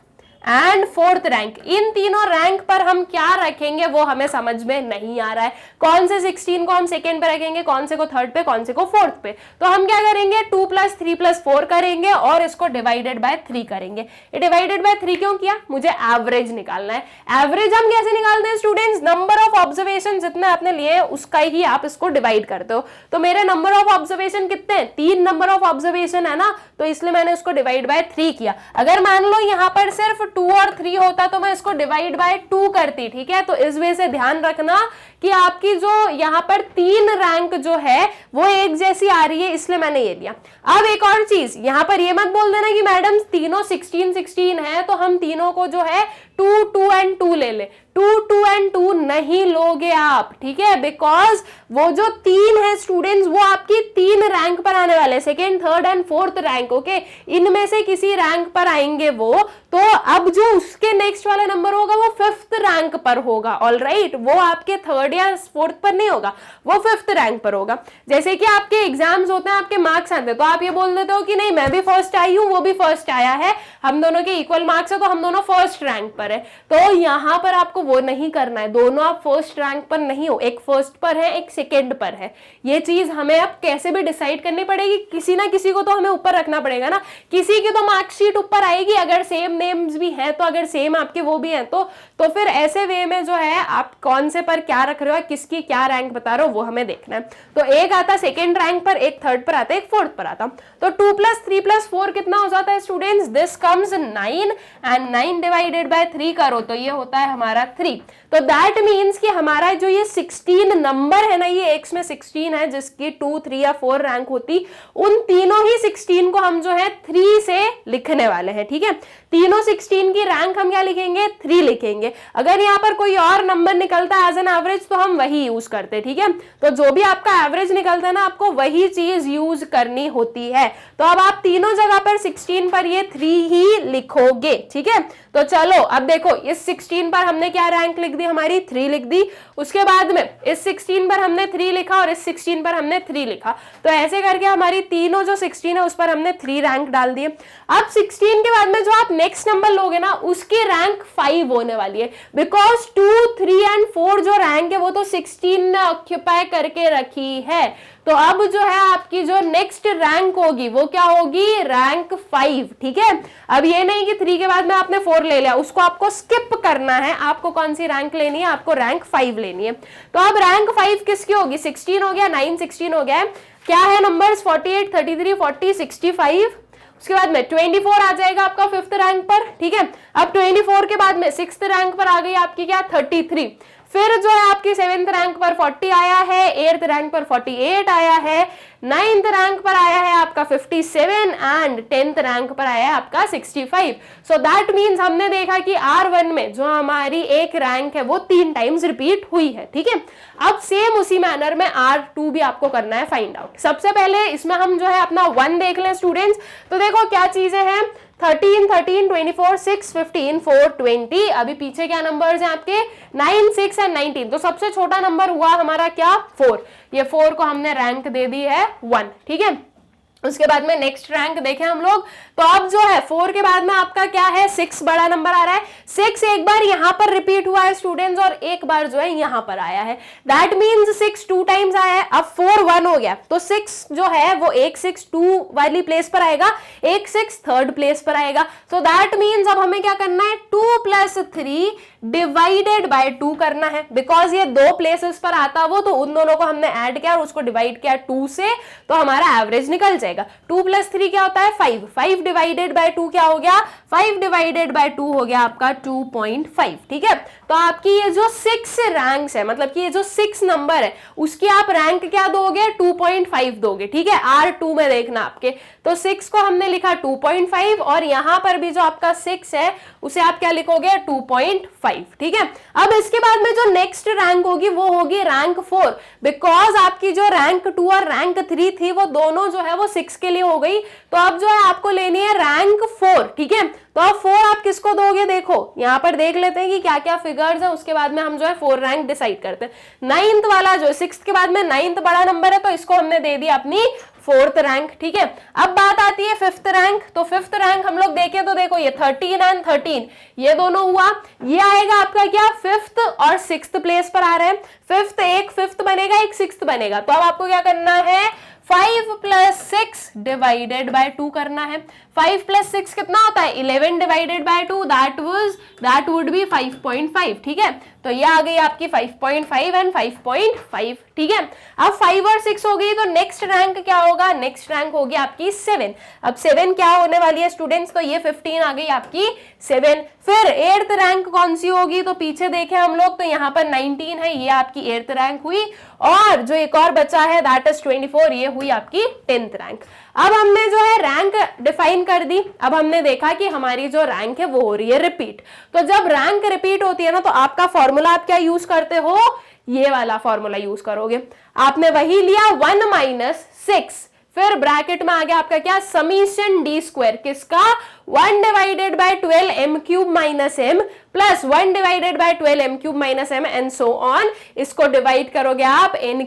and fourth rank, इन तीनों रैंक पर हम क्या रखेंगे वो हमें समझ में नहीं आ रहा है। कौन से 16 को हम सेकेंड पे रखेंगे, कौन से को थर्ड पे, कौन से को फोर्थ पे। तो हम क्या करेंगे, 2 + 3 + 4 करेंगे और इसको डिवाइडेड बाय 3 करेंगे। ये डिवाइडेड बाय 3 क्यों किया, मुझे एवरेज निकालना है। एवरेज हम कैसे निकालते हैं स्टूडेंट्स, नंबर ऑफ ऑब्जर्वेशन जितना आपने लिए उसका ही आप इसको डिवाइड करते हो। तो मेरे नंबर ऑफ ऑब्जर्वेशन कितने हैं, 3 नंबर ऑफ ऑब्जर्वेशन है ना, तो इसलिए मैंने उसको डिवाइड बाय 3 किया। अगर मान लो यहाँ पर सिर्फ 2 और 3 होता तो मैं इसको डिवाइड बाय 2 करती, ठीक है। तो इस वजह से ध्यान रखना कि आपकी जो यहाँ पर 3 रैंक जो है वो एक जैसी आ रही है, इसलिए मैंने ये लिया। अब एक और चीज, यहाँ पर ये मत बोल देना कि मैडम तीनों 16 16 है तो हम तीनों को जो है 2 2 एंड 2 ले ले। 2 2 एंड 2 नहीं लोगे आप, ठीक है, बिकॉज वो जो 3 है स्टूडेंट्स वो आपकी 3 रैंक पर आने वाले, second, third and fourth rank, okay, इनमें से किसी रैंक पर आएंगे वो। तो अब जो उसके नेक्स्ट वाला नंबर होगा वो 5th रैंक पर होगा, ऑलराइट, वो आपके थर्ड या फोर्थ पर नहीं होगा, वो 5th रैंक पर होगा। जैसे कि आपके एग्जाम्स होते हैं, आपके मार्क्स आते हैं, तो आप ये बोल देते हो कि नहीं मैं भी फर्स्ट आई हूं, वो भी फर्स्ट आया है, हम दोनों के इक्वल मार्क्स है तो हम दोनों फर्स्ट रैंक पर है। तो यहां पर आपको वो नहीं करना है, दोनों आप फर्स्ट रैंक पर नहीं हो, एक फर्स्ट पर है एक सेकेंड पर है। ये चीज हमें अब कैसे भी डिसाइड करनी पड़ेगी, किसी ना किसी को तो हमें ऊपर रखना पड़ेगा ना, किसी की तो मार्कशीट ऊपर आएगी, अगर सेम नेम्स भी हैं तो, अगर सेम आपके वो भी हैं तो फिर ऐसे वे में जो है आप कौन से पर क्या रख रहे हो, किसकी क्या रैंक बता रहे हो वो हमें देखना है। तो एक आता सेकेंड रैंक पर, एक थर्ड पर आता, एक फोर्थ पर आता। तो 2 + 3 + 4 कितना हो जाता है students, this comes 9 and 9 divided by 3 करो तो ये होता है हमारा 3। तो दैट मीन्स कि हमारा जो ये 16 नंबर है ना, ये एक्स में 16 है जिसकी 2 3 या 4 रैंक होती, उन तीनों ही 16 को हम जो है 3 से लिखने वाले हैं, ठीक है। तीनों 16 की रैंक हम क्या लिखेंगे, 3 लिखेंगे। अगर यहाँ पर कोई और नंबर निकलता है एज एन एवरेज तो हम वही यूज करते हैं, ठीक है। तो जो भी आपका एवरेज निकलता है ना, आपको वही चीज यूज करनी होती है। तो अब आप तीनों जगह पर 16 पर ये 3 ही लिखोगे, ठीक है। तो चलो अब देखो, इस 16 पर हमने क्या रैंक लिख दी, हमारी 3 लिख दी। उसके बाद में इस 16 पर हमने 3 लिखा और इस 16 पर हमने 3 लिखा। तो ऐसे करके हमारी तीनों जो 16 है उस पर हमने 3 रैंक डाल दिए। अब 16 के बाद में जो आप नेक्स्ट नंबर लोगे ना, उसकी रैंक 5 होने वाली है, बिकॉज 2 3 एंड 4 जो रैंक है वो तो 16 ने ऑक्यूपाई करके रखी है। तो अब जो है आपकी जो नेक्स्ट रैंक होगी वो क्या होगी, रैंक 5, ठीक है। अब ये नहीं कि 3 के बाद में आपने 4 ले लिया, उसको आपको स्किप करना है। आपको कौन सी रैंक लेनी है, आपको रैंक 5 लेनी है। तो अब रैंक 5 किसकी होगी, 16 हो गया, 9 16 हो गया है, क्या है नंबर्स 48 33 40 65। उसके बाद में 24 आ जाएगा आपका 5th रैंक पर, ठीक है। अब 24 के बाद में 6th रैंक पर आ गई आपकी क्या, 33। फिर जो है आपकी 7th रैंक पर 40 आया है, 8th रैंक पर 48 आया है, 9th रैंक पर आया है आपका 57 एंड 10th रैंक पर आया है आपका 65। सो दैट मीन्स हमने देखा कि R1 में जो हमारी एक रैंक है वो 3 टाइम्स रिपीट हुई है, ठीक है। अब सेम उसी मैनर में R2 भी आपको करना है फाइंड आउट। सबसे पहले इसमें हम जो है अपना 1 देख लें स्टूडेंट्स। तो देखो क्या चीजें हैं, 13 13 24 6 15 4 20। अभी पीछे क्या नंबर्स हैं आपके, 9 6 एंड 19। तो सबसे छोटा नंबर हुआ हमारा क्या, 4। ये 4 को हमने रैंक दे दी है 1, ठीक है। उसके बाद में नेक्स्ट रैंक देखें हम लोग, तो अब जो है 4 के बाद में आपका क्या है, 6 बड़ा नंबर आ रहा है। 6 एक बार यहां पर रिपीट हुआ है स्टूडेंट्स और एक बार जो है यहां पर आया है, दैट मीन्स 6 2 टाइम्स आया है। अब 4 1 हो गया, तो 6 जो है वो एक 6 2 वाली प्लेस पर आएगा, एक 6 थर्ड प्लेस पर आएगा। सो दैट मीन्स अब हमें क्या करना है, 2 + 3 डिवाइडेड बाय 2 करना है, बिकॉज ये 2 प्लेसेस पर आता वो, तो उन दोनों को हमने ऐड किया और उसको डिवाइड किया 2 से, तो हमारा एवरेज निकल जाएगा। 2 + 3 क्या होता है, 5। 5 डिवाइडेड बाय 2 क्या हो गया, 5 डिवाइडेड बाय 2 हो गया आपका 2.5, ठीक है। तो आपकी ये जो 6 रैंक्स है, मतलब कि ये जो 6 नंबर है उसकी आप रैंक क्या दोगे, 2.5 दोगे, ठीक है। R2 में देखना आपके, तो 6 को हमने लिखा 2.5 और यहाँ पर भी जो आपका 6 है उसे आप क्या लिखोगे 2.5, ठीक है। अब इसके बाद में जो नेक्स्ट रैंक होगी वो होगी रैंक 4, बिकॉज आपकी जो रैंक 2 और रैंक 3 थी वो दोनों जो है वो 6 के लिए हो गई। तो अब जो है आपको लेनी है रैंक 4, ठीक है। तो अब 4 आप किसको दोगे, देखो यहाँ पर देख लेते हैं कि क्या क्या फिगर्स है, उसके बाद में हम जो है 4 रैंक डिसाइड करते हैं। 9th वाला जो 6th के बाद में 9th बड़ा नंबर है तो इसको हमने दे दिया अपनी 4th रैंक, ठीक है। अब बात आती है 5th रैंक। तो 5th रैंक हम लोग देखें तो देखो ये 13 एंड 13 ये दोनों हुआ, ये आएगा आपका क्या 5th और 6th प्लेस पर आ रहे हैं। 5th एक 5th बनेगा, एक 6th बनेगा। तो अब आपको क्या करना है 5 + 6 डिवाइडेड बाय 2 करना है। 5 + 6 कितना होता है 11 divided by 2, that would B 5.5, ठीक है। तो ये आ गई आपकी 5.5 एंड 5.5, ठीक है। अब 5 और 6 हो गई तो नेक्स्ट रैंक क्या होगा, नेक्स्ट रैंक होगी आपकी 7। अब 7 क्या होने वाली है स्टूडेंट्स, तो ये 15 आ गई आपकी 7। फिर 8th रैंक कौन सी होगी, तो पीछे देखें हम लोग तो यहाँ पर 19 है, ये आपकी 8th रैंक हुई। और जो एक और बचा है दैट इज 24, ये हुई आपकी 10th रैंक। अब हमने जो है रैंक डिफाइन कर दी। अब हमने देखा कि हमारी जो रैंक है वो हो रही है रिपीट। तो जब रैंक रिपीट होती है ना तो आपका फॉर्मूला आप क्या यूज करते हो, ये वाला फॉर्मूला यूज करोगे। आपने वही लिया 1 - 6, फिर ब्रैकेट में आ गया आपका क्या समीशन d², किसका 1 divided by 12 m³ - m plus 1 divided by 12 m³ - m and so on. इसको डिवाइड करोगे आप n³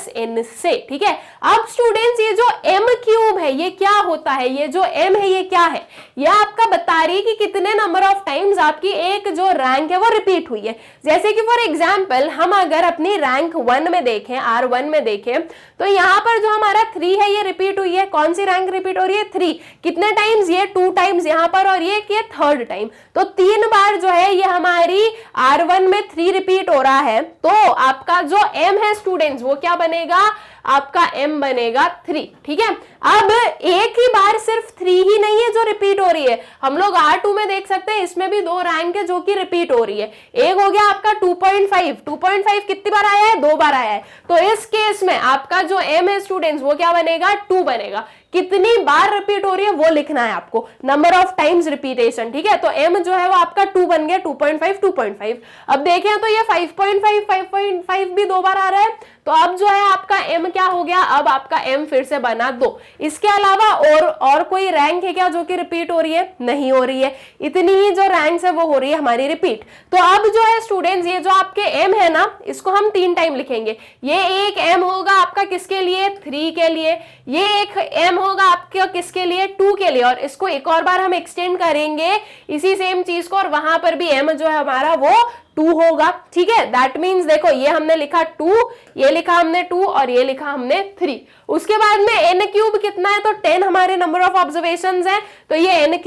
- n से, ठीक है। अब स्टूडेंट्स ये जो m³ है ये क्या होता है, ये जो m है ये क्या है, ये आपका बता रही है कि कितने नंबर ऑफ टाइम्स आपकी एक जो रैंक है वो रिपीट हुई है। जैसे कि फॉर एग्जाम्पल हम अगर अपनी रैंक 1 में देखें, R1 में देखें तो यहाँ पर जो हमारा 3 है ये रिपीट हुई है। कौन सी रैंक रिपीट हो रही है 3, कितने टाइम्स ये 2 टाइम्स यहाँ पर और ये 3rd टाइम, तो 3 बार जो है ये हमारी R1 में 3 रिपीट हो रहा है। तो आपका जो m है स्टूडेंट्स वो क्या बनेगा, आपका m बनेगा 3, ठीक है। अब एक ही बार सिर्फ 3 ही नहीं है जो रिपीट हो रही है, हम लोग R2 में देख सकते हैं इसमें भी 2 रैंक है जो कि रिपीट हो रही है। एक हो गया आपका 2.5 कितनी बार आया है 2 बार आया है। तो इस केस में आपका जो m है स्टूडेंट्स वो क्या बनेगा 2 बनेगा। कितनी बार रिपीट हो रही है वो लिखना है आपको, नंबर ऑफ टाइम्स रिपीटेशन, ठीक है। तो m जो है वो आपका 2 बन गया, 2.5। अब देखें तो ये 5.5 भी 2 बार आ रहा है। तो अब जो है आपका m क्या हो गया, अब आपका m फिर से बना 2। इसके अलावा और कोई रैंक है क्या जो कि रिपीट हो रही है, नहीं हो रही है। इतनी ही जो रैंक्स है वो हो रही है हमारी रिपीट। तो अब जो है स्टूडेंट्स ये जो आपके m है ना इसको हम 3 टाइम लिखेंगे। ये एक m होगा आपका किसके लिए 3 के लिए, ये एक m होगा आपके किसके लिए 2 के लिए, और इसको एक और बार हम एक्सटेंड करेंगे इसी सेम चीज को और वहां पर भी m जो है हमारा वो 2 होगा, ठीक है। दैट मीन्स देखो ये हमने लिखा 2, ये लिखा हमने 2 और ये लिखा हमने 3। उसके बाद में n³ कितना है तो 10 हमारे नंबर ऑफ ऑब्जर्वेशंस है, तो ये n³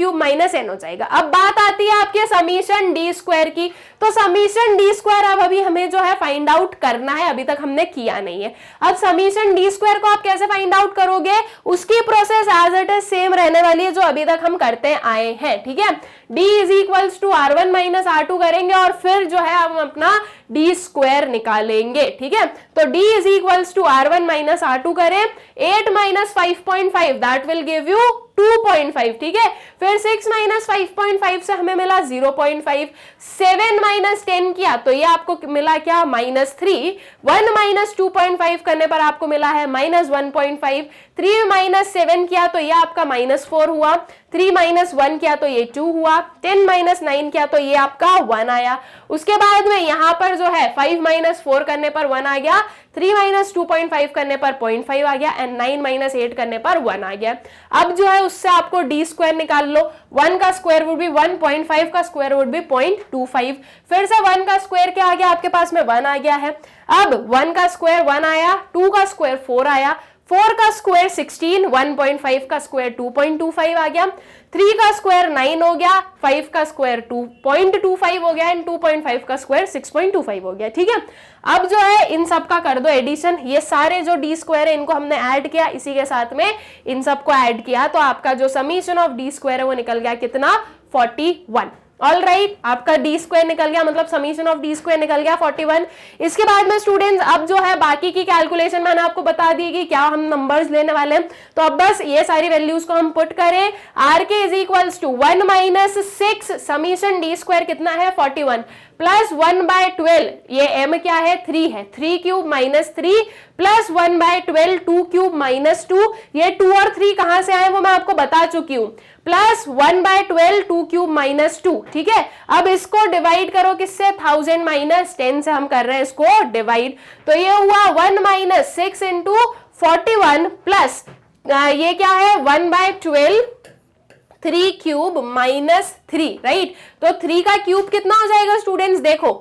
- n हो जाएगा। अब बात आती है आपके समीशन d² की। तो समीशन d² अब अभी हमें जो है फाइंड आउट करना है, अभी तक हमने किया नहीं है। अब समीशन d² को आप कैसे फाइंड आउट करोगे, उसकी process as it is same रहने वाली है जो अभी तक हम करते आए हैं, ठीक है। d = R1 - R2 करेंगे और फिर जो है हम अपना d² निकालेंगे, ठीक है। तो d = R1 - R2 करें, 8 - 5.5 दैट विल गिव यू 2.5, ठीक है। फिर 6 - 5.5 से हमें मिला 0.5, 7 - 10 किया तो ये आपको मिला क्या -3, 1 - 2.5 करने पर आपको मिला है -1.5, 3 - 7 किया तो ये आपका -4 हुआ, 3 - 1 किया तो ये 2 हुआ, 10 - 9 किया तो ये आपका 1 आया। उसके बाद में यहाँ पर जो है 5 - 4 करने पर 1 आ गया, 3 - 2.5 करने पर 0.5 आ गया एंड 9 - 8 करने पर 1 आ गया। अब जो है उससे आपको d² निकाल लो। 1 का स्क्वायर वुड बी 1, 0.5 का स्क्वायर वुड बी 0.25। फिर से 1 का स्क्वायर क्या आ गया आपके पास में 1 आ गया है। अब 1 का स्क्वायर 1 आया, 2 का स्क्वायर 4 आया, 4 का स्क्वायर 16, 1.5 का स्क्वायर 2.25 आ गया, 3 का स्क्वायर 9 हो गया, 5 का स्क्वायर 2.25 हो गया एंड 2.5 का स्क्वायर 6.25 हो गया, ठीक है। अब जो है इन सब का कर दो एडिशन, ये सारे जो d² है इनको हमने ऐड किया, इसी के साथ में इन सब को ऐड किया तो आपका जो समीशन ऑफ d² है वो निकल गया कितना 41। ऑल राइट, आपका डी स्क्वायर निकल गया, मतलब समीशन ऑफ डी स्क्वायर निकल गया 41। इसके बाद में स्टूडेंट्स अब जो है बाकी की कैलकुलेशन मैंने आपको बता दी कि क्या हम नंबर्स लेने वाले हैं, तो अब बस ये सारी वैल्यूज को हम पुट करें। आर के is equals to 1 minus 6 summation D square कितना है 41 प्लस 1/12, ये m क्या है 3 है, 3 cube minus 3 plus 1/12 2 cube minus 2, ये 2 और 3 कहां से आए वो मैं आपको बता चुकी हूं, प्लस 1/12 2 क्यूब माइनस 2, ठीक है। अब इसको डिवाइड करो किससे, 1000 माइनस 10 से हम कर रहे हैं इसको डिवाइड, तो ये हुआ 1 माइनस 6 इंटू 41 प्लस ये क्या है 1/12 3 क्यूब माइनस 3, राइट। तो 3 का क्यूब कितना हो जाएगा स्टूडेंट्स, देखो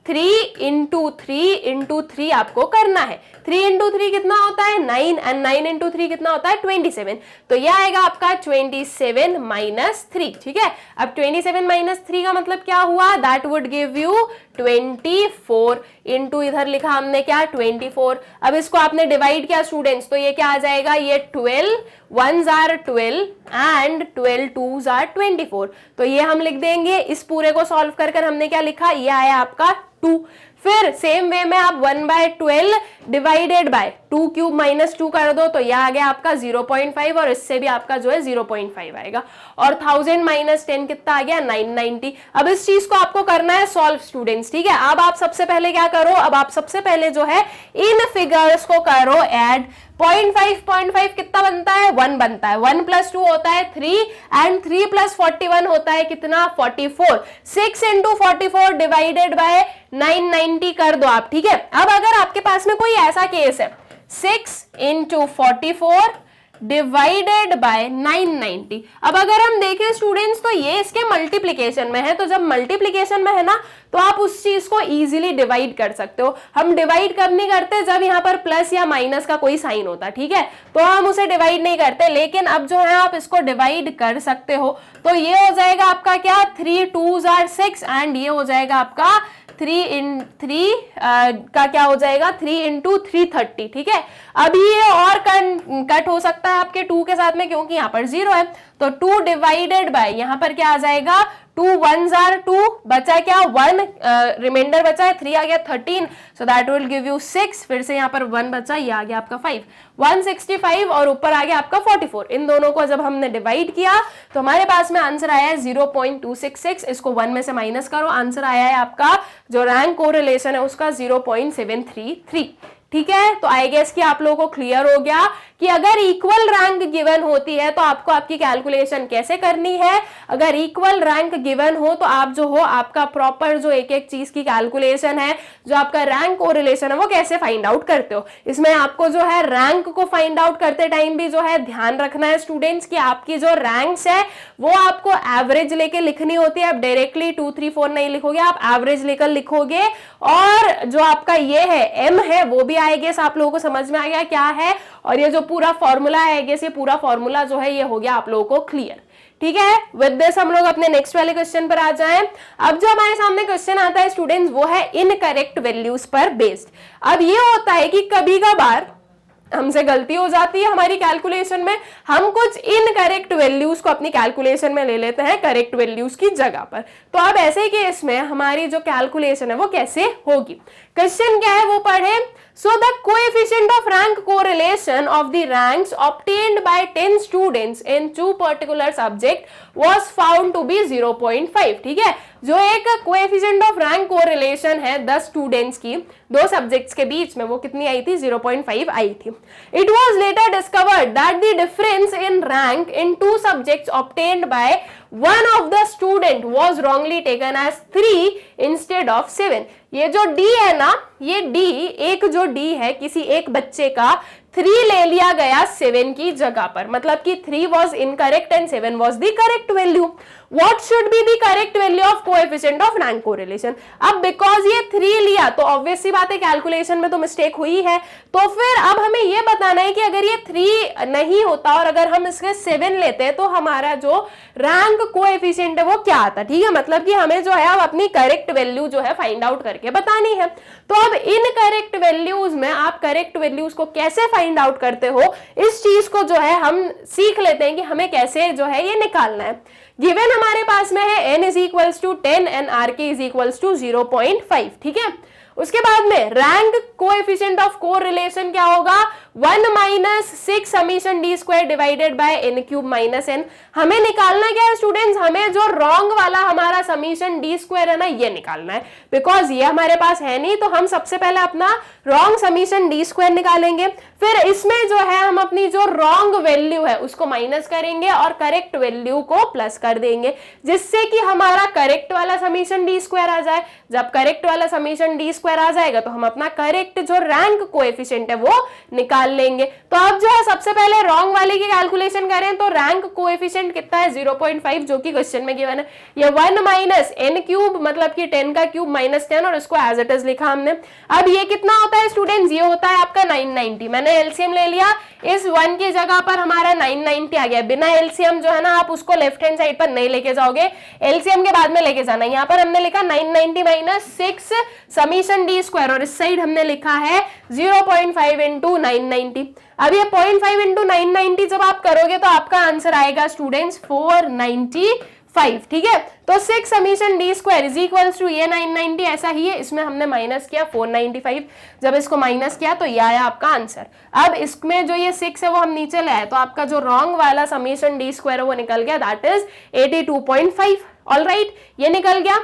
3 इंटू 3 आपको करना है, 3 इंटू 3 कितना होता है 9 एंड 9 इंटू 3 कितना होता है 27, तो यह आएगा आपका 27 माइनस 3, ठीक है। अब 27 माइनस 3 का मतलब क्या हुआ, that would give you 24 into इधर लिखा हमने क्या 24। अब इसको आपने डिवाइड किया स्टूडेंट्स, तो ये क्या आ जाएगा, ये 12 1s are 12 and 12 2s are 24, तो ये हम लिख देंगे। इस पूरे को सॉल्व कर हमने क्या लिखा, ये आया आपका 2। फिर सेम वे में आप 1/12 डिवाइडेड बाय 2 क्यूब माइनस 2 कर दो, तो यह आ गया आपका 0.5 और इससे भी आपका जो है 0.5 आएगा, और 1000 माइनस 10 कितना आ गया 990। अब इस चीज को आपको करना है सॉल्व स्टूडेंट्स, ठीक है। अब आप सबसे पहले क्या करो, अब आप सबसे पहले जो है इन फिगर्स को करो ऐड। 0.5 कितना बनता है 1 बनता है, 1 प्लस 2 होता है 3 एंड 3 प्लस 41 होता है कितना 44। 6 इंटू 44 डिवाइडेड बाय 990 कर दो आप, ठीक है। अब अगर आपके पास में कोई ऐसा केस है 6 इंटू 44 डिवाइडेड बाय 990, अब अगर हम देखें स्टूडेंट्स तो ये इसके मल्टीप्लीकेशन में है, तो जब मल्टीप्लीकेशन में है ना तो आप उस चीज को इजीली डिवाइड कर सकते हो। हम डिवाइड कब नहीं करते, जब यहाँ पर प्लस या माइनस का कोई साइन होता, ठीक है, तो हम उसे डिवाइड नहीं करते। लेकिन अब जो है आप इसको डिवाइड कर सकते हो, तो ये हो जाएगा आपका क्या 3 2s are 6 एंड ये हो जाएगा आपका 3 इन 3 का क्या हो जाएगा 3 इंटू 330, ठीक है। अभी ये और कट हो सकता है आपके 2 के साथ में, क्योंकि यहाँ पर 0 है, तो 2 डिवाइडेड बाय यहाँ पर क्या आ जाएगा 2 1s are 2, बचा क्या 1, रिमाइंडर बचा है 3 आ गया 13, so that will give you 6, फिर से यहाँ पर 1 बचा, ये आ गया आपका 5, 165 और ऊपर आ गया आपका 44। इन दोनों को जब हमने डिवाइड किया तो हमारे पास में आंसर आया है 0.266, इसको 1 में से माइनस करो, आंसर आया है आपका जो रैंक कोरिलेशन है उसका 0.733, ठीक है। तो आई गेस कि आप लोगों को क्लियर हो गया कि अगर इक्वल रैंक गिवन होती है तो आपको आपकी कैलकुलेशन कैसे करनी है। अगर इक्वल रैंक गिवन हो तो आप जो हो आपका प्रॉपर जो एक एक चीज की कैलकुलेशन है, जो आपका रैंक कोरिलेशन है, वो कैसे फाइंड आउट करते हो। इसमें आपको जो है रैंक को फाइंड आउट करते टाइम भी जो है ध्यान रखना है स्टूडेंट्स कि आपकी जो रैंक्स है वो आपको एवरेज लेके लिखनी होती है। आप डायरेक्टली 2 3 4 नहीं लिखोगे, आप एवरेज लेकर लिखोगे, और जो आपका ये है एम है वो भी आएगा। आप लोगों को समझ में आ गया क्या है, और ये जो पूरा फॉर्मूला है ये पूरा फॉर्मूला जो है ये हो गया आप लोगों को क्लियर, ठीक है। विद दिस हम लोग अपने नेक्स्ट वाले क्वेश्चन पर आ जाएं। अब जो हमारे सामने क्वेश्चन आता है स्टूडेंट्स वो है इनकरेक्ट वैल्यूज पर बेस्ड। अब ये होता है कि कभी कभार हमसे गलती हो जाती है हमारी कैलकुलेशन में, हम कुछ इनकरेक्ट वैल्यूज को अपनी कैलकुलेशन में ले लेते हैं करेक्ट वैल्यूज की जगह पर। तो अब ऐसे केस में हमारी जो कैलकुलेशन है वो कैसे होगी, क्वेश्चन क्या है वो पढ़े। So the coefficient of rank correlation of the ranks obtained by 10 students in 2 particular subject was found to be 0.5, ठीक है। जो एक coefficient of rank correlation है 10 students की 2 subjects के बीच में, वो कितनी आई थी 0.5 आई थी। It was later discovered that the difference in rank in 2 subjects obtained by one of the student was wrongly taken as 3 instead of 7। ये जो D है ना, ये D एक जो D है किसी एक बच्चे का 3 ले लिया गया 7 की जगह पर, मतलब कि 3 was incorrect and 7 was the correct value। What should be the correct value of coefficient of rank correlation? अब because ये 3 लिया तो obvious सी बात है कैलकुलेशन में तो मिस्टेक हुई है, तो फिर अब हमें ये बताना है कि अगर ये 3 नहीं होता और अगर हम इसके 7 लेते तो हमारा जो रैंक कोएफिशिएंट है वो क्या आता, ठीक है। मतलब कि हमें जो है अब अपनी करेक्ट वैल्यू जो है फाइंड आउट करके बतानी है। तो अब इन करेक्ट वैल्यूज में आप करेक्ट वैल्यूज को कैसे फाइंड आउट करते हो, इस चीज को जो है हम सीख लेते हैं कि हमें कैसे जो है ये निकालना है। गिवन हमारे पास में है n = equals to 10 and r के इज इक्वल्स टू 0.5, ठीक है। उसके बाद में रैंक कोएफिशिएंट ऑफ कोरिलेशन क्या होगा, 1 minus 6 summation D square divided by n cube minus n। हमें निकालना क्या है स्टूडेंट्स, हमें जो रॉन्ग वाला हमारा समीशन डी स्क्वायर है ना, ये निकालना है। बिकॉज ये हमारे पास है नहीं, तो हम सबसे पहले अपना रॉन्ग समीशन डी स्क्वायर निकालेंगे, फिर इसमें जो है हम अपनी जो रॉन्ग वैल्यू है उसको माइनस करेंगे और करेक्ट वैल्यू को प्लस कर देंगे, जिससे कि हमारा करेक्ट वाला समीशन डी स्क्वायर आ जाए। जब करेक्ट वाला समीशन डी स्क्वायर आ जाएगा तो हम अपना करेक्ट जो रैंक कोएफिशिएंट है वो निकाल लेंगे। तो अब जो है सबसे पहले रॉन्ग वाले की कैलकुलेशन करें तो रैंक कोएफिशिएंट कितना है, 0.5, जो कि क्वेश्चन में गिवन है। ये 1 माइनस n क्यूब मतलब कि 10 का क्यूब माइनस 10, और इसको एज इट इज लिखा हमने। अब ये कितना होता है स्टूडेंट्स, ये होता है आपका 990। मैंने एलसीएम ले लिया, इस 1 की जगह पर हमारा 990 आ गया। बिना एलसीएम जो है ना आप उसको लेफ्ट हैंड साइड पर नहीं लेके जाओगे, एलसीएम के बाद में लेके जाना। यहाँ पर हमने लिखा 990 माइनस 6 समीशन डी स्क्वायर, और इस साइड हमने लिखा है 0.5 इंटू 990। अब ये 0.5 इंटू 990 जब आप करोगे तो आपका आंसर आएगा स्टूडेंट्स 495, ठीक है। तो 6 summation D square is equals to ये 990 ऐसा ही है, इसमें हमने माइनस किया 495। जब इसको माइनस किया तो ये आया आपका आंसर। अब इसमें जो ये 6 है वो हम नीचे ले आए, तो आपका जो रॉन्ग वाला समीशन डी स्क्वायर है वो निकल गया, दैट इज 82.5। ऑलराइट, ये निकल गया।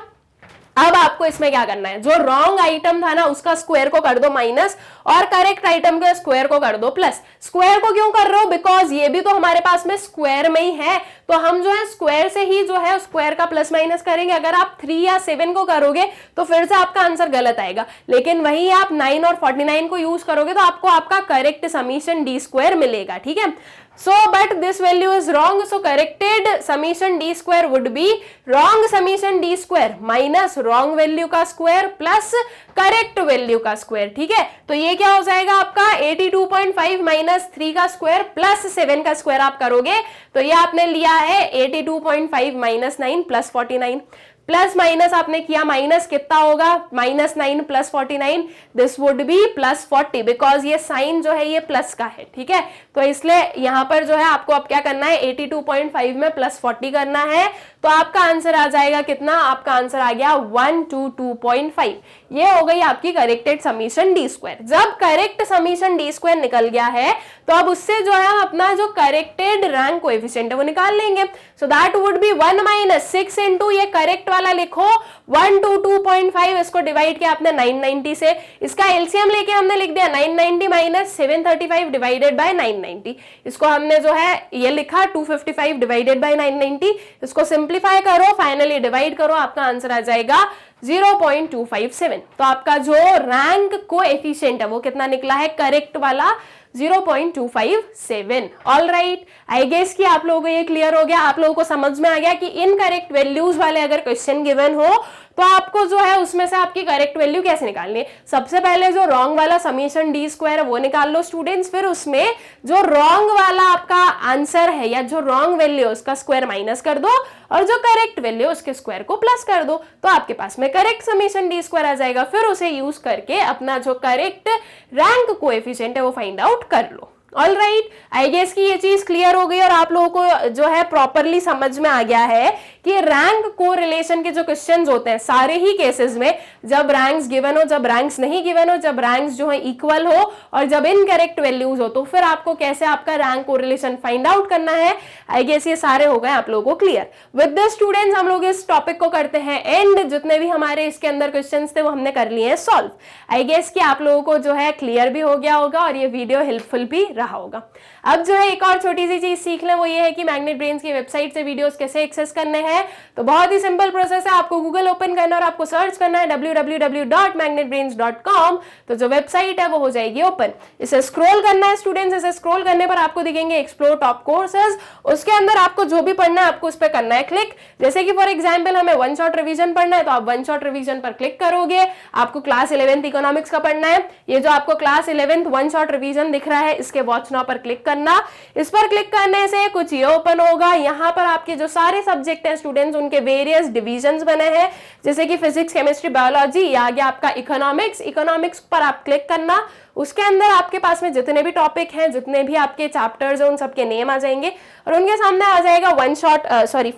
अब आपको इसमें क्या करना है, जो रॉन्ग आइटम था ना उसका स्क्वायर को कर दो माइनस, और करेक्ट आइटम के स्क्वायर को कर दो प्लस। स्क्वायर को क्यों कर रहे हो, बिकॉज ये भी तो हमारे पास में स्क्वायर में ही है, तो हम जो है स्क्वायर से ही जो है स्क्वायर का प्लस माइनस करेंगे। अगर आप 3 या 7 को करोगे तो फिर से आपका आंसर गलत आएगा, लेकिन वही आप 9 और 49 को यूज करोगे तो आपको आपका करेक्ट समीशन डी स्क्वायर मिलेगा, ठीक है। So, but this value is wrong. So, corrected summation d square would be wrong summation d square minus wrong value का square plus correct value का square, ठीक है। तो ये क्या हो जाएगा आपका 82.5 माइनस 3 का स्क्वायर प्लस 7 का स्क्वायर आप करोगे तो ये आपने लिया है 82.5 माइनस 9 प्लस 49। प्लस माइनस आपने किया, माइनस कितना होगा, minus 9 plus 49, this would be plus 40, because ये साइन जो है ये प्लस का है, ठीक है। तो इसलिए यहां पर जो है आपको अब क्या करना है, 82.5 में प्लस 40 करना है, तो आपका आंसर आ जाएगा कितना, आपका आंसर आ गया 122.5। ये हो गई आपकी करेक्टेड समीशन डी स्क्वायर। जब करेक्ट समीशन डी स्क्वायर निकल गया है तो अब उससे जो है हम अपना जो करेक्टेड रैंक कोएफिशिएंट है वो निकाल लेंगे। So that would B 1 minus 6 into ये करेक्ट वाला लिखो 122.5, इसको डिवाइड किया आपने 990 से, इसका एलसीएम लेके हमने लिख दिया 990 माइनस 735 डिवाइडेड बाय 990। इसको हमने जो है ये लिखा 255 डिवाइडेड बाय 990। इसको सिंप्लीफाई करो, फाइनली डिवाइड करो, आपका आंसर आ जाएगा 0.257। तो आपका जो रैंक कोएफिशिएंट है वो कितना निकला है, करेक्ट वाला 0.257। ऑल राइट, आई गेस कि आप लोगों को ये क्लियर हो गया, आप लोगों को समझ में आ गया कि इनकरेक्ट वैल्यूज वाले अगर क्वेश्चन गिवन हो तो आपको जो है उसमें से आपकी करेक्ट वैल्यू कैसे निकालनी है। सबसे पहले जो रॉन्ग वाला समीशन डी स्क्वायर है वो निकाल लो स्टूडेंट्स, फिर उसमें जो रॉन्ग वाला आपका आंसर है या जो रॉन्ग वैल्यू है उसका स्क्वायर माइनस कर दो, और जो करेक्ट वैल्यू है उसके स्क्वायर को प्लस कर दो, तो आपके पास में करेक्ट समीशन डी स्क्वायर आ जाएगा। फिर उसे यूज करके अपना जो करेक्ट रैंक कोएफिशिएंट है वो फाइंड आउट कर लो। ऑल राइट, आई गेस कि ये चीज क्लियर हो गई और आप लोगों को जो है प्रॉपरली समझ में आ गया है कि रैंक को रिलेशन के जो क्वेश्चंस होते हैं सारे ही केसेस में, जब रैंक्स गिवन हो, जब रैंक्स नहीं गिवन हो, जब रैंक्स जो है इक्वल हो और जब इनकरेक्ट वैल्यूज हो, तो फिर आपको कैसे आपका रैंक को रिलेशन फाइंड आउट करना है। आई गेस ये सारे हो गए आप लोगों को क्लियर। विद दिस स्टूडेंट्स हम लोग इस टॉपिक को करते हैं एंड। जितने भी हमारे इसके अंदर क्वेश्चन थे वो हमने कर लिए हैं सॉल्व। आई गेस कि आप लोगों को जो है क्लियर भी हो गया होगा और ये वीडियो हेल्पफुल भी रहा होगा। अब जो है एक और छोटी सी चीज सीख लें, वो ये है कि मैग्नेट ब्रेन्स की वेबसाइट से वीडियोस कैसे एक्सेस करने हैं। तो बहुत ही सिंपल प्रोसेस है, आपको गूगल ओपन करना और आपको सर्च करना है www.magnetbrains.com। तो जो वेबसाइट है वो हो जाएगी ओपन, इसे स्क्रॉल करना है स्टूडेंट्स। इसे स्क्रॉल करने पर आपको दिखेंगे एक्सप्लोर टॉप कोर्सेज, उसके अंदर आपको जो भी पढ़ना है आपको उस पर करना है क्लिक। जैसे कि फॉर एग्जाम्पल हमें वन शॉट रिविजन पढ़ना है तो आप वन शॉट रिविजन पर क्लिक करोगे। आपको क्लास 11th इकोनॉमिक्स का पढ़ना है, ये जो आपको class 11th one shot revision दिख रहा है इसके वॉच नाउ पर क्लिक करना। इस पर क्लिक करने से कुछ ये ओपन होगा, यहाँ पर आपके जो सारे सब्जेक्ट हैं स्टूडेंट्स उनके वेरियस डिविजन्स बने हैं, जैसे कि फिजिक्स, केमिस्ट्री, बायोलॉजी, ये आ गया आपका इकोनॉमिक्स। इकोनॉमिक्स पर आप क्लिक करना, उसके अंदर आपके पास में जितने भी टॉपिक हैं, जितने भी आपके चैप्टर्स हैं उन सबके नेम आ जाएंगे और उनके सामने आ जाएगा one shot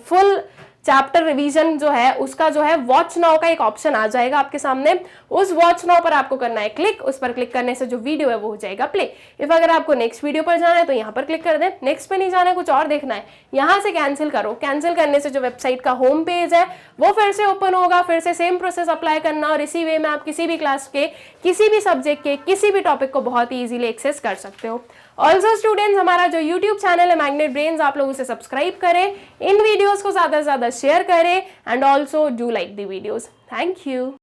full chapter revision जो है उसका जो है वॉच नाउ का एक ऑप्शन आ जाएगा आपके सामने। उस वॉच नाउ पर आपको करना है क्लिक, उस पर क्लिक करने से जो वीडियो है वो हो जाएगा प्ले। इफ अगर आपको नेक्स्ट वीडियो पर जाना है तो यहाँ पर क्लिक कर दें, नेक्स्ट पे नहीं जाना है, कुछ और देखना है, यहाँ से कैंसिल करो। कैंसिल करने से जो वेबसाइट का होम पेज है वो फिर से ओपन होगा, फिर से सेम प्रोसेस अप्लाई करना, और इसी वे में आप किसी भी क्लास के, किसी भी सब्जेक्ट के, किसी भी टॉपिक को बहुत ही इजीली एक्सेस कर सकते हो। ऑल्सो स्टूडेंट्स, हमारा जो यूट्यूब चैनल है मैग्नेट ब्रेन्स, आप लोग उसे सब्सक्राइब करें, इन वीडियोस को ज्यादा से ज्यादा शेयर करें, and also do like the videos. Thank you.